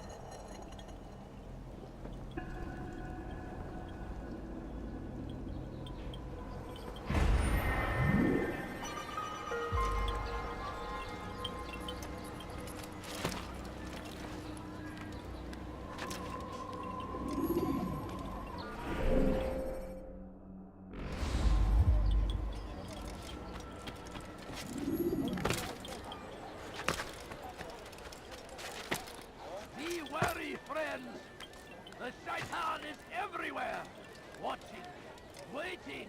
Be wary, friends. The Shaitan is everywhere. Watching, waiting.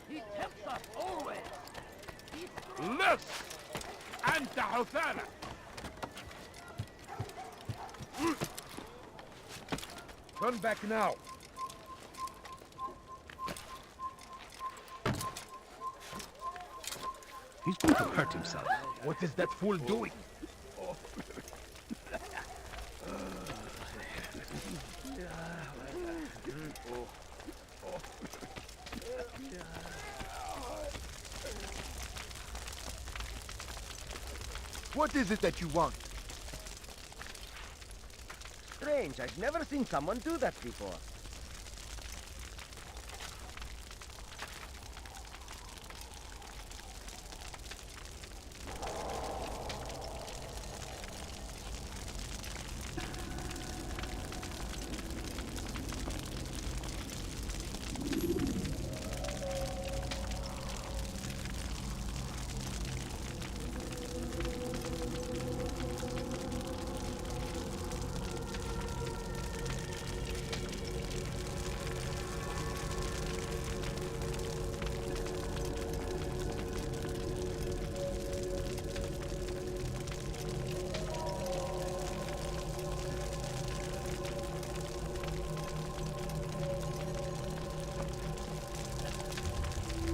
He tempts us always. Less! أنت حثالة! Turn back now. He's going to hurt himself. What is that fool doing? What is it that you want? Strange, I've never seen someone do that before.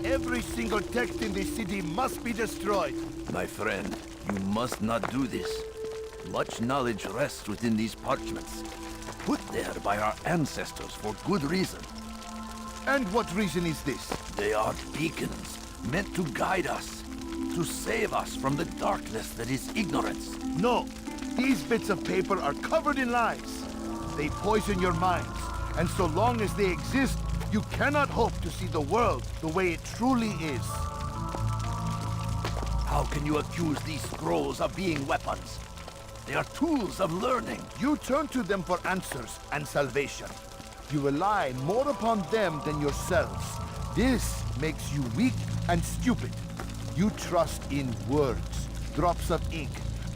Every single text in this city must be destroyed. My friend, you must not do this. Much knowledge rests within these parchments, put there by our ancestors for good reason. And what reason is this? They are beacons, meant to guide us, to save us from the darkness that is ignorance. No, these bits of paper are covered in lies. They poison your minds, and so long as they exist, you cannot hope to see the world the way it truly is. How can you accuse these scrolls of being weapons? They are tools of learning. You turn to them for answers and salvation. You rely more upon them than yourselves. This makes you weak and stupid. You trust in words, drops of ink.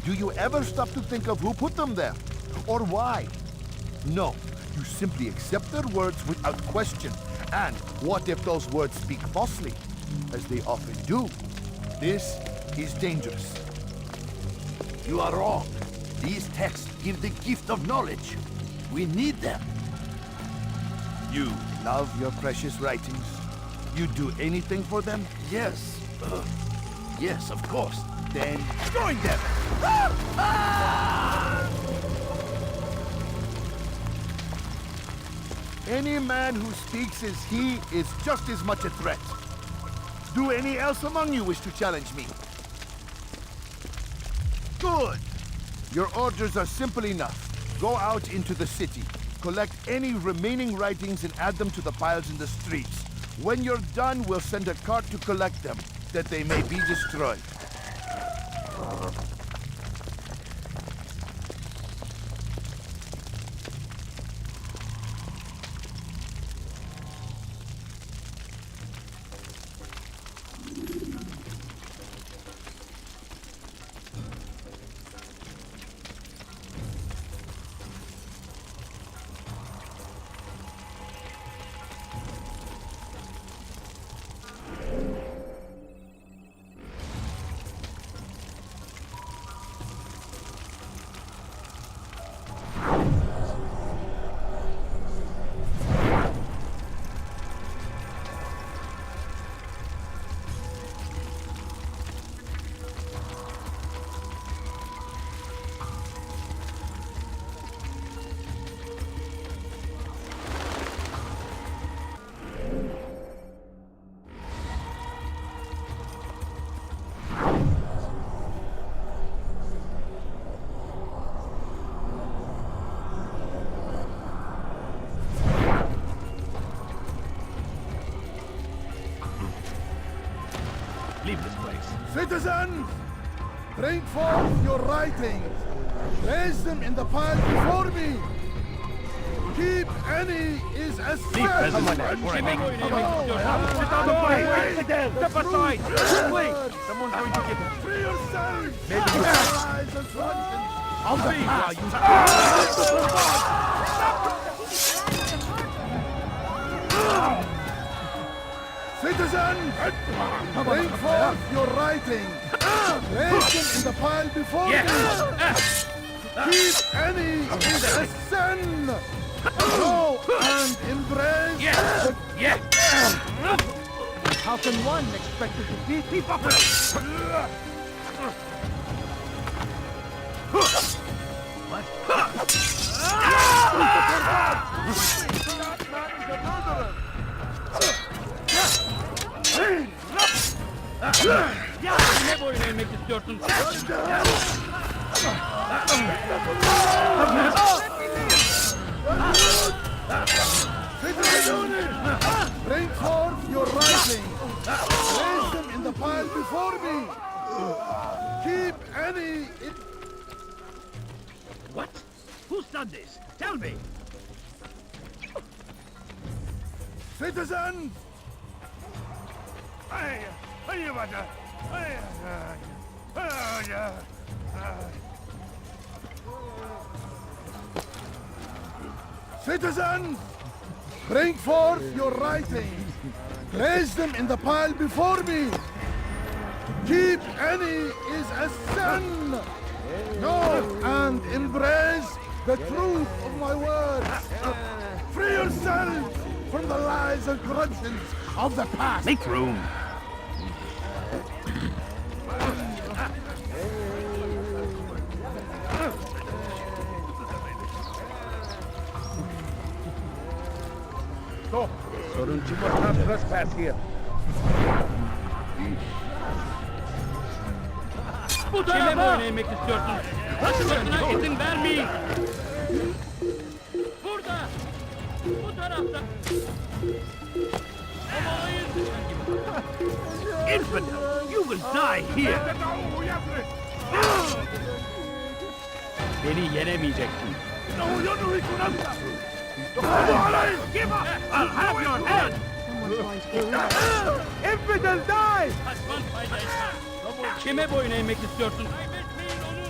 Do you ever stop to think of who put them there? Or why? No, you simply accept their words without question. And what if those words speak falsely? As they often do. This is dangerous. You are wrong. These texts give the gift of knowledge. We need them. You love your precious writings? You'd do anything for them? Yes. Yes, of course. Then join them! Any man who speaks as he is just as much a threat. Do any else among you wish to challenge me? Good! Your orders are simple enough. Go out into the city, collect any remaining writings and add them to the piles in the streets. When you're done, we'll send a cart to collect them, that they may be destroyed. Leave this place. Citizens! Bring forth your writings. Place them in the pile before me. Keep any is as fair. Someone there, before I make it. Sit on the way. Step aside. Please. Someone's going to get him. Free yourselves. Maybe you Allies and friends of the past. Citizens, bring forth your writing. Place them in the pile before me. Keep any is a sin. Go and embrace. How can one expect to defeat people? What? Ya ne boyun eğmek istiyorsun? Bring forth your writing. Place them in the pile before me. Keep any in... What? Who's done this? Tell me. Citizens! Citizens! Bring forth your writings. Place them in the pile before me. Keep any is a sin. Know and embrace the truth of my words. Free yourselves from the lies and corruptions of the past. Make room. Stop! Soruncu must not trespass here. Bu tarafa! Kime boyun eğmek istiyorsun? Kaçmasına izin vermeyin! Burada! Bu tarafta! Infidel! You will die here! Beni yenemeyeceksin. Give up! I'll have your head! Infidel, die! Kime boyun eğmek istiyorsun? Kaybetmeyin onu!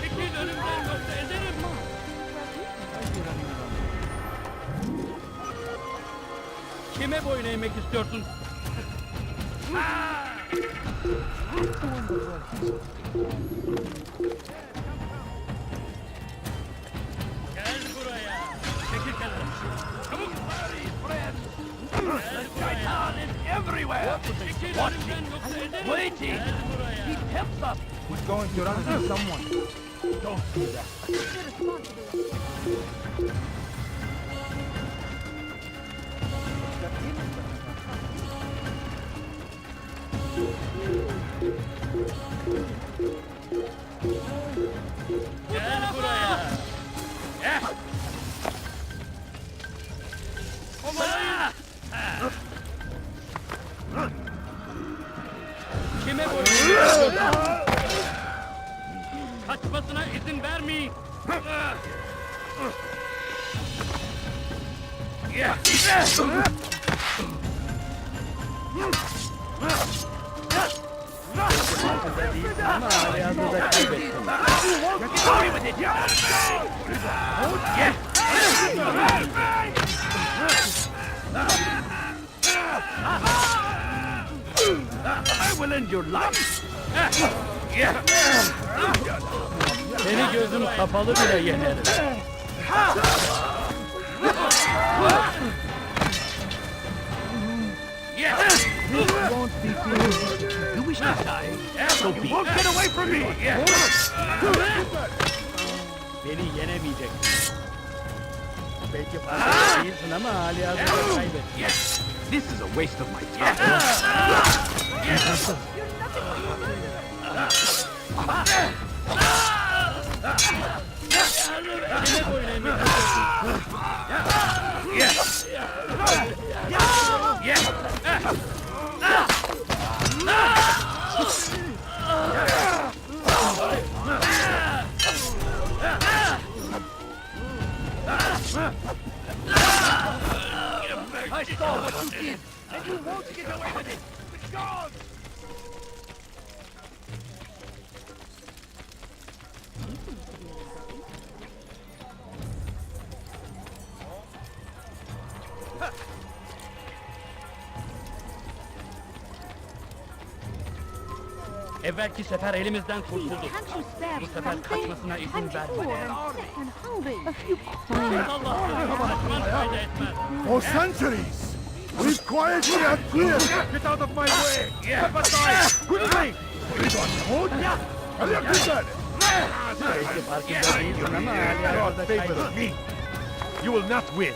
Çekil önümden yoksa ederim! Kime boyun eğmek istiyorsun? Gel buraya. Çekil kenara. Çabuk. Shaitan is everywhere. Watching, waiting. He tempts us. He's going to run into someone. Don't do that. Gel buraya. Gel. Kime vuruyorsun? Kaçmasına izin vermeyin. Ama hali hazırda kaybettim. I will end your life. Seni gözüm kapalı bile yenerim. Won't be finished. You wish to die? So be. Get away from me! Beni yenemeyeceksin. Belki farkında değilsin ama hali hazırda kaybettim. This is a waste of my time. I saw what you did, and you won't get away with it. It's gone. Evvelki sefer elimizden kurtuldu. Bu sefer kaçmasına izin verme. A few coins. Kaçman etmez. For centuries, we've quietly adhered. Get out of my way! Step aside! Quickly! Belki farkında değilsin ama hali hazırda kaybettim. You will not win.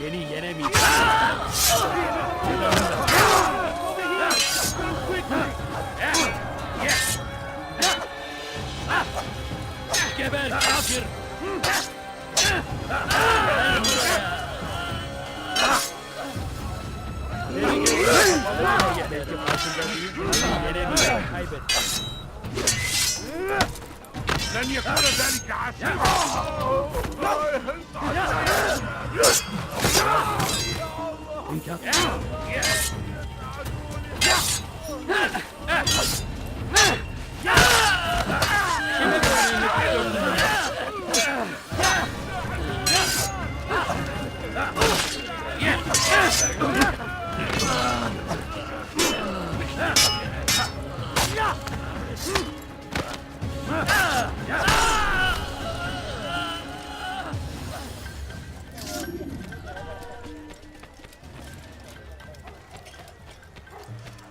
Beni yenemeyeceksin. Geber kafir! Belki farkında değilsin ama yenemeyeceğim, kaybettim. لن يكون ذلك عسيرا.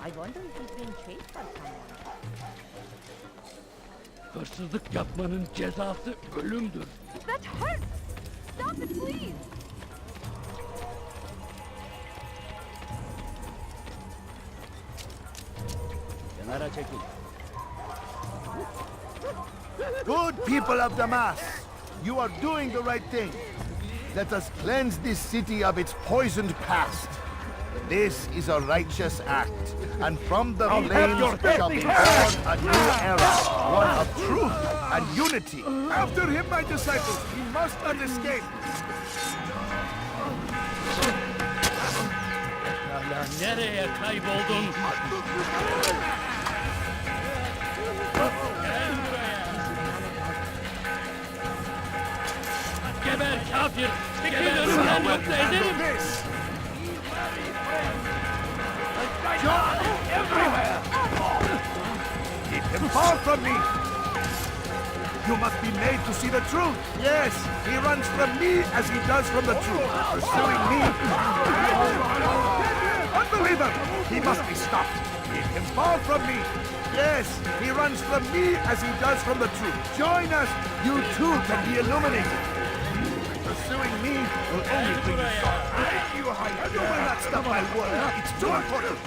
I wonder if he's being chased by someone. Hırsızlık yapmanın cezası ölümdür. That hurts! Stop it, please! Kenara çekil. Good people of Damas, you are doing the right thing. Let us cleanse this city of its poisoned past. This is a righteous act, and from the flames shall be born a new era, one of truth and unity. After him, my disciples. He must not escape. Allah, nereye kayboldun? Gel buraya. Geber kafir! kafir. Çekilin önümden yoksa ederim. Everywhere! Keep him far from me! You must be made to see the truth! Yes, he runs from me as he does from the truth, pursuing me! Unbeliever! He must be stopped! Keep him far from me! Yes, he runs from me as he does from the truth. Join us! You too can be illuminated! Pursuing me will only bring you sorrow. You will not stop my word. It's too important.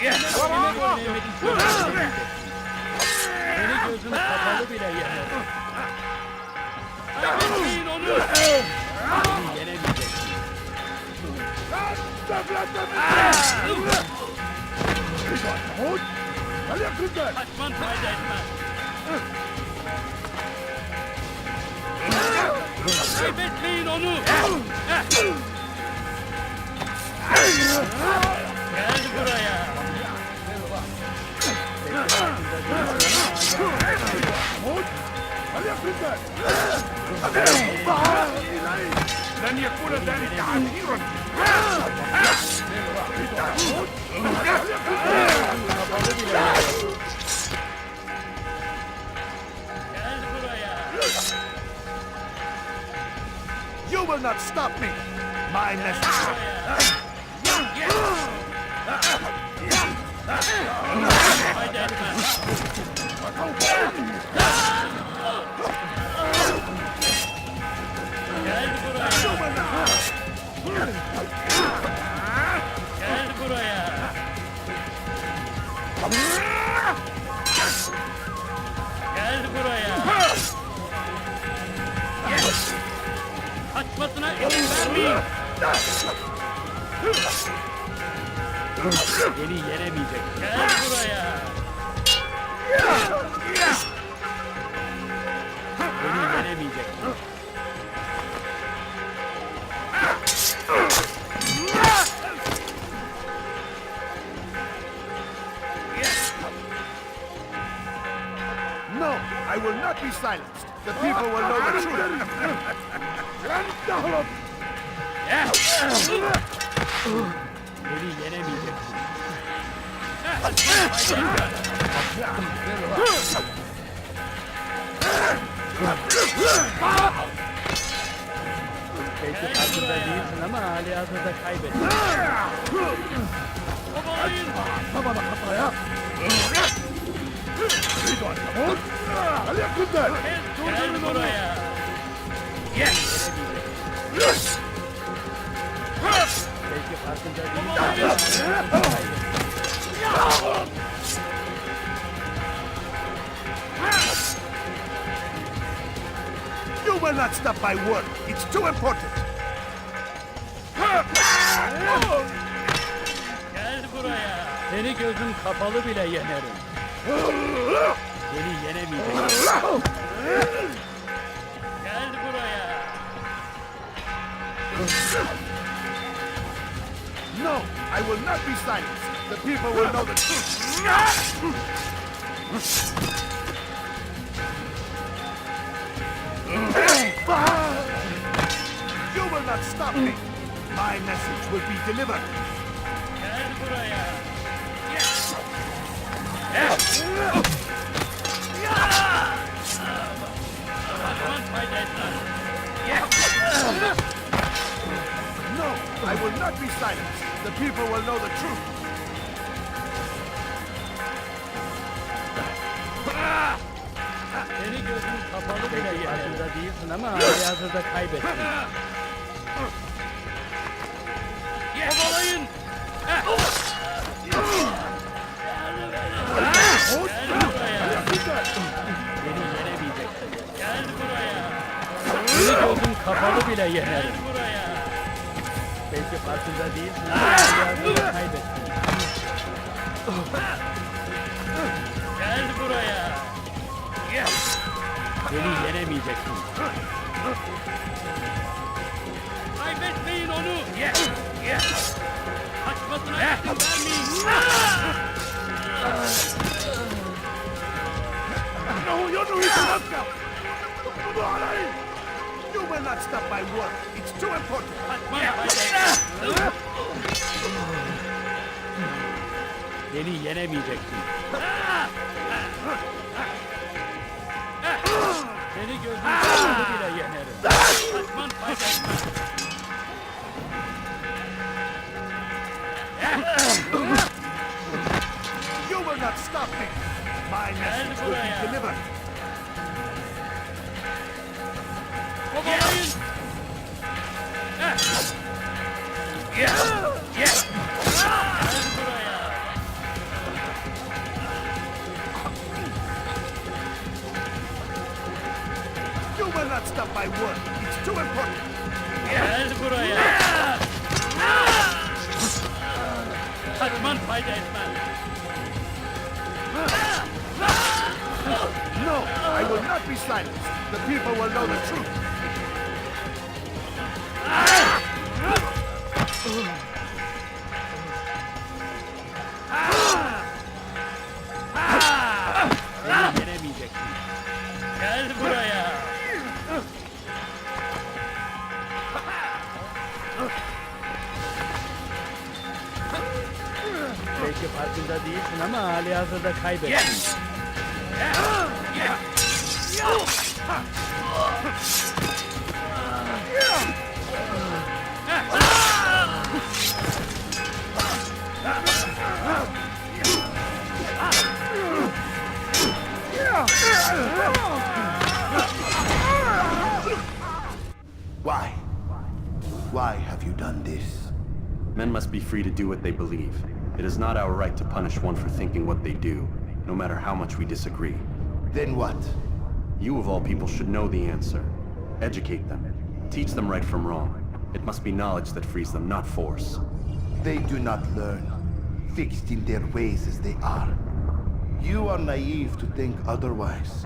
Yes! Beni gözüm kapalı bile yener. Kaybetmeyin onu! Beni yenemeyeceksin. Kaçman fayda etmez. Kaybetmeyin onu! Gel buraya! لن يكون ذلك عسيرا You will not stop me. My message. Gel buraya! Gel buraya! Kaçmasına izin vermeyin! Beni yenemeyecek. Gel buraya! Beni yenemeyecek. No, I will not be silenced. The people will know the truth. Beni yenemeyeceksin. Belki farkında değilsin ama hali hazırda kaybettin. Kovalayın! Bana kafaya! Gel buraya! Belki farkında değilsin. You will not stop my work. It's too important. Gel buraya. Seni gözüm kapalı bile yenerim. Seni yenemeyeceğim. Gel buraya. No, I will not be silenced. The people will know the truth. You will not stop me. My message will be delivered. Gel buraya. Kaçman fayda etmez. No, I will not be silenced. The people will know the truth. Seni gözüm kapalı bile yenerinde değilsin ama hali hazırda kaybettin. Kovalayın! Gel buraya! Beni yenemeyeceksin. Gel buraya! Seni gözüm kapalı bile yenerim. Gel buraya! Belki farkında değilsin ama hali hazırda kaybettin. Gel buraya! Beni yenemeyeceksin. Kaybetmeyin onu! Kaçmasına izin vermeyin! No, you're no reason. You will not stop my work. It's too important. Beni yenemeyeceksin. Seni gözün kararı bile yenerim. Kaçman fayda etmez. You will not stop me. My message will be delivered. Kovalayın. Gel buraya. You will not stop my work. It's too important. Gel buraya. Kaçman fayda etmez. No, I will not be silenced. The people will know the truth. Beni yenemeyeceksin. Gel buraya. Belki farkında değilsin ama halihazırda kaybettin. Why? Why have you done this? Men must be free to do what they believe. It is not our right to punish one for thinking what they do, no matter how much we disagree. Then what? You of all people should know the answer. Educate them. Teach them right from wrong. It must be knowledge that frees them, not force. They do not learn, fixed in their ways as they are. You are naive to think otherwise.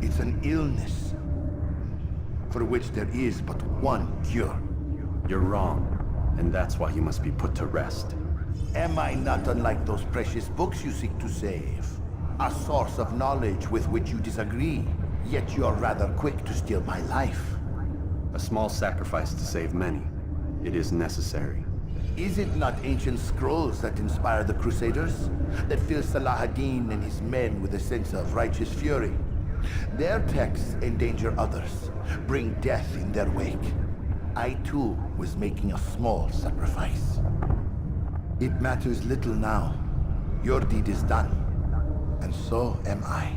It's an illness for which there is but one cure. You're wrong, and that's why you must be put to rest. Am I not unlike those precious books you seek to save? A source of knowledge with which you disagree, yet you are rather quick to steal my life. A small sacrifice to save many. It is necessary. Is it not ancient scrolls that inspire the Crusaders? That fill Salah ad-Din and his men with a sense of righteous fury? Their texts endanger others, bring death in their wake. I too was making a small sacrifice. It matters little now. Your deed is done, and so am I.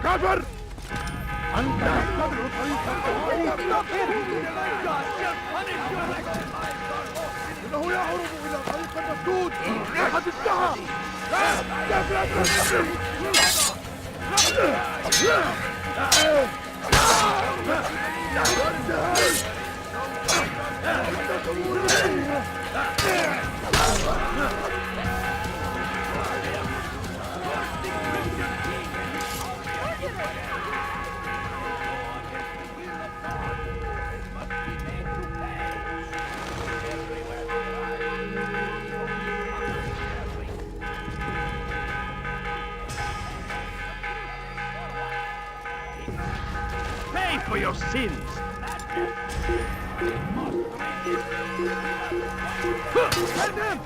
كافر! أنت إنه يهرب إلى طريق المسدود! أحد انتهى! Pay for your sins! Tell them!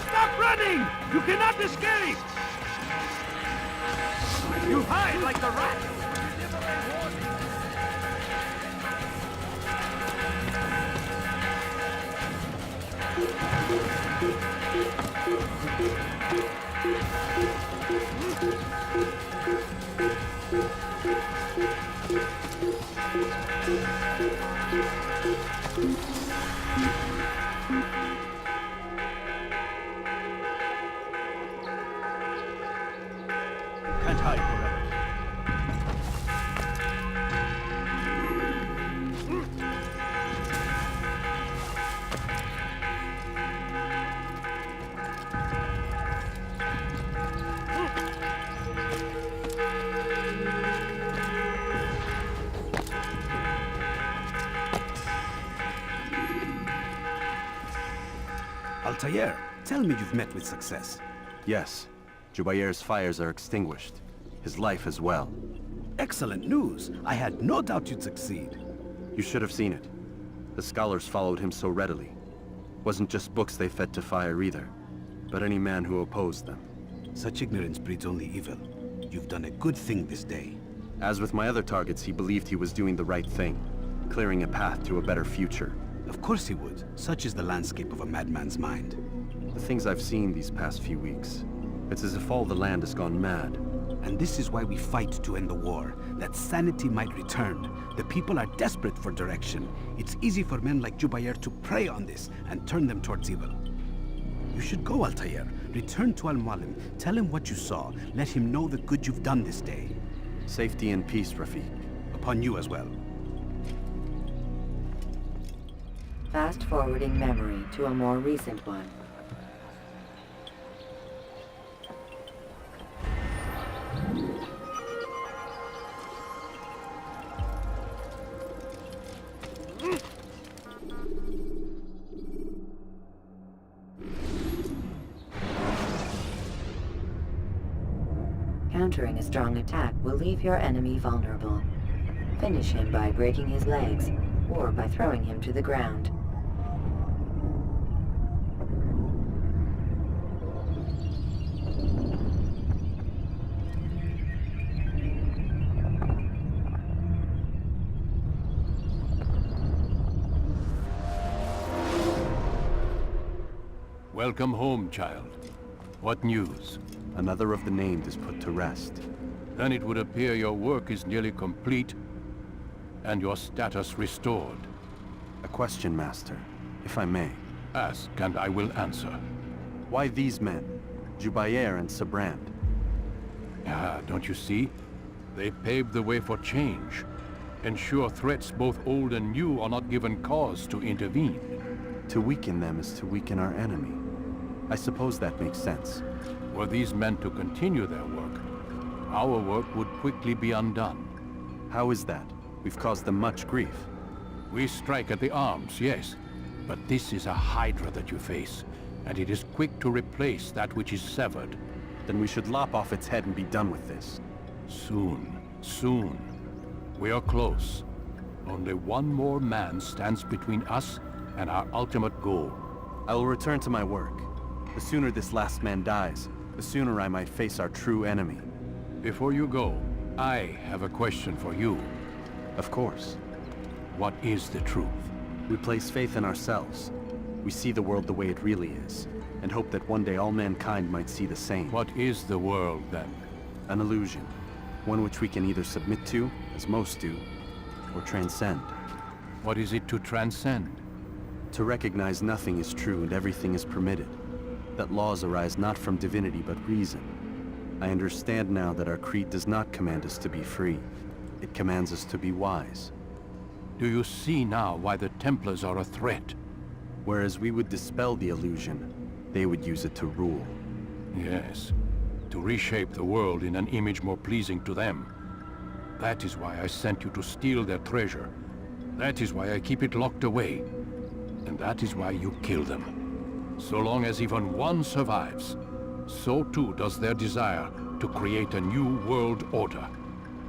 Stop running! You cannot escape! You hide like the rat! Can't hide forever. Altair, tell me you've met with success. Yes. Jubair's fires are extinguished. His life as well. Excellent news. I had no doubt you'd succeed. You should have seen it. The scholars followed him so readily. Wasn't just books they fed to fire either, but any man who opposed them. Such ignorance breeds only evil. You've done a good thing this day. As with my other targets, he believed he was doing the right thing, clearing a path to a better future. Of course he would. Such is the landscape of a madman's mind. The things I've seen these past few weeks, it's as if all the land has gone mad. And this is why we fight to end the war, that sanity might return. The people are desperate for direction. It's easy for men like Jubair to prey on this and turn them towards evil. You should go, Altair. Return to Al-Mualim. Tell him what you saw. Let him know the good you've done this day. Safety and peace, Rafiq. Upon you as well. Fast-forwarding memory to a more recent one. Countering a strong attack will leave your enemy vulnerable. Finish him by breaking his legs, or by throwing him to the ground. Welcome home, child. What news? Another of the named is put to rest. Then it would appear your work is nearly complete, and your status restored. A question, Master, if I may. Ask, and I will answer. Why these men? Jubair and Sabrand? Ah, don't you see? They paved the way for change. Ensure threats both old and new are not given cause to intervene. To weaken them is to weaken our enemy. I suppose that makes sense. Were these men to continue their work, our work would quickly be undone. How is that? We've caused them much grief. We strike at the arms, yes. But this is a hydra that you face, and it is quick to replace that which is severed. Then we should lop off its head and be done with this. Soon, soon. We are close. Only one more man stands between us and our ultimate goal. I will return to my work. The sooner this last man dies, the sooner I might face our true enemy. Before you go, I have a question for you. Of course. What is the truth? We place faith in ourselves. We see the world the way it really is, and hope that one day all mankind might see the same. What is the world, then? An illusion. One which we can either submit to, as most do, or transcend. What is it to transcend? To recognize nothing is true and everything is permitted. That laws arise not from divinity but reason. I understand now that our creed does not command us to be free. It commands us to be wise. Do you see now why the Templars are a threat? Whereas we would dispel the illusion, they would use it to rule. Yes, to reshape the world in an image more pleasing to them. That is why I sent you to steal their treasure. That is why I keep it locked away. And that is why you kill them. So long as even one survives, so too does their desire to create a new world order.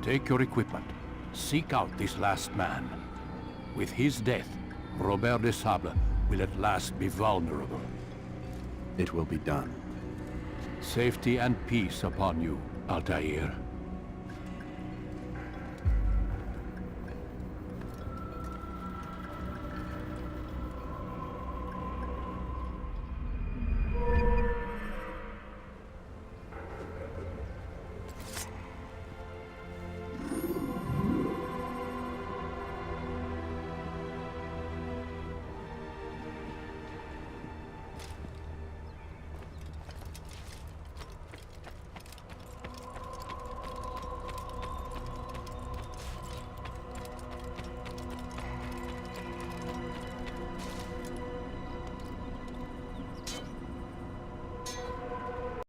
Take your equipment. Seek out this last man. With his death, Robert de Sable will at last be vulnerable. It will be done. Safety and peace upon you, Altair.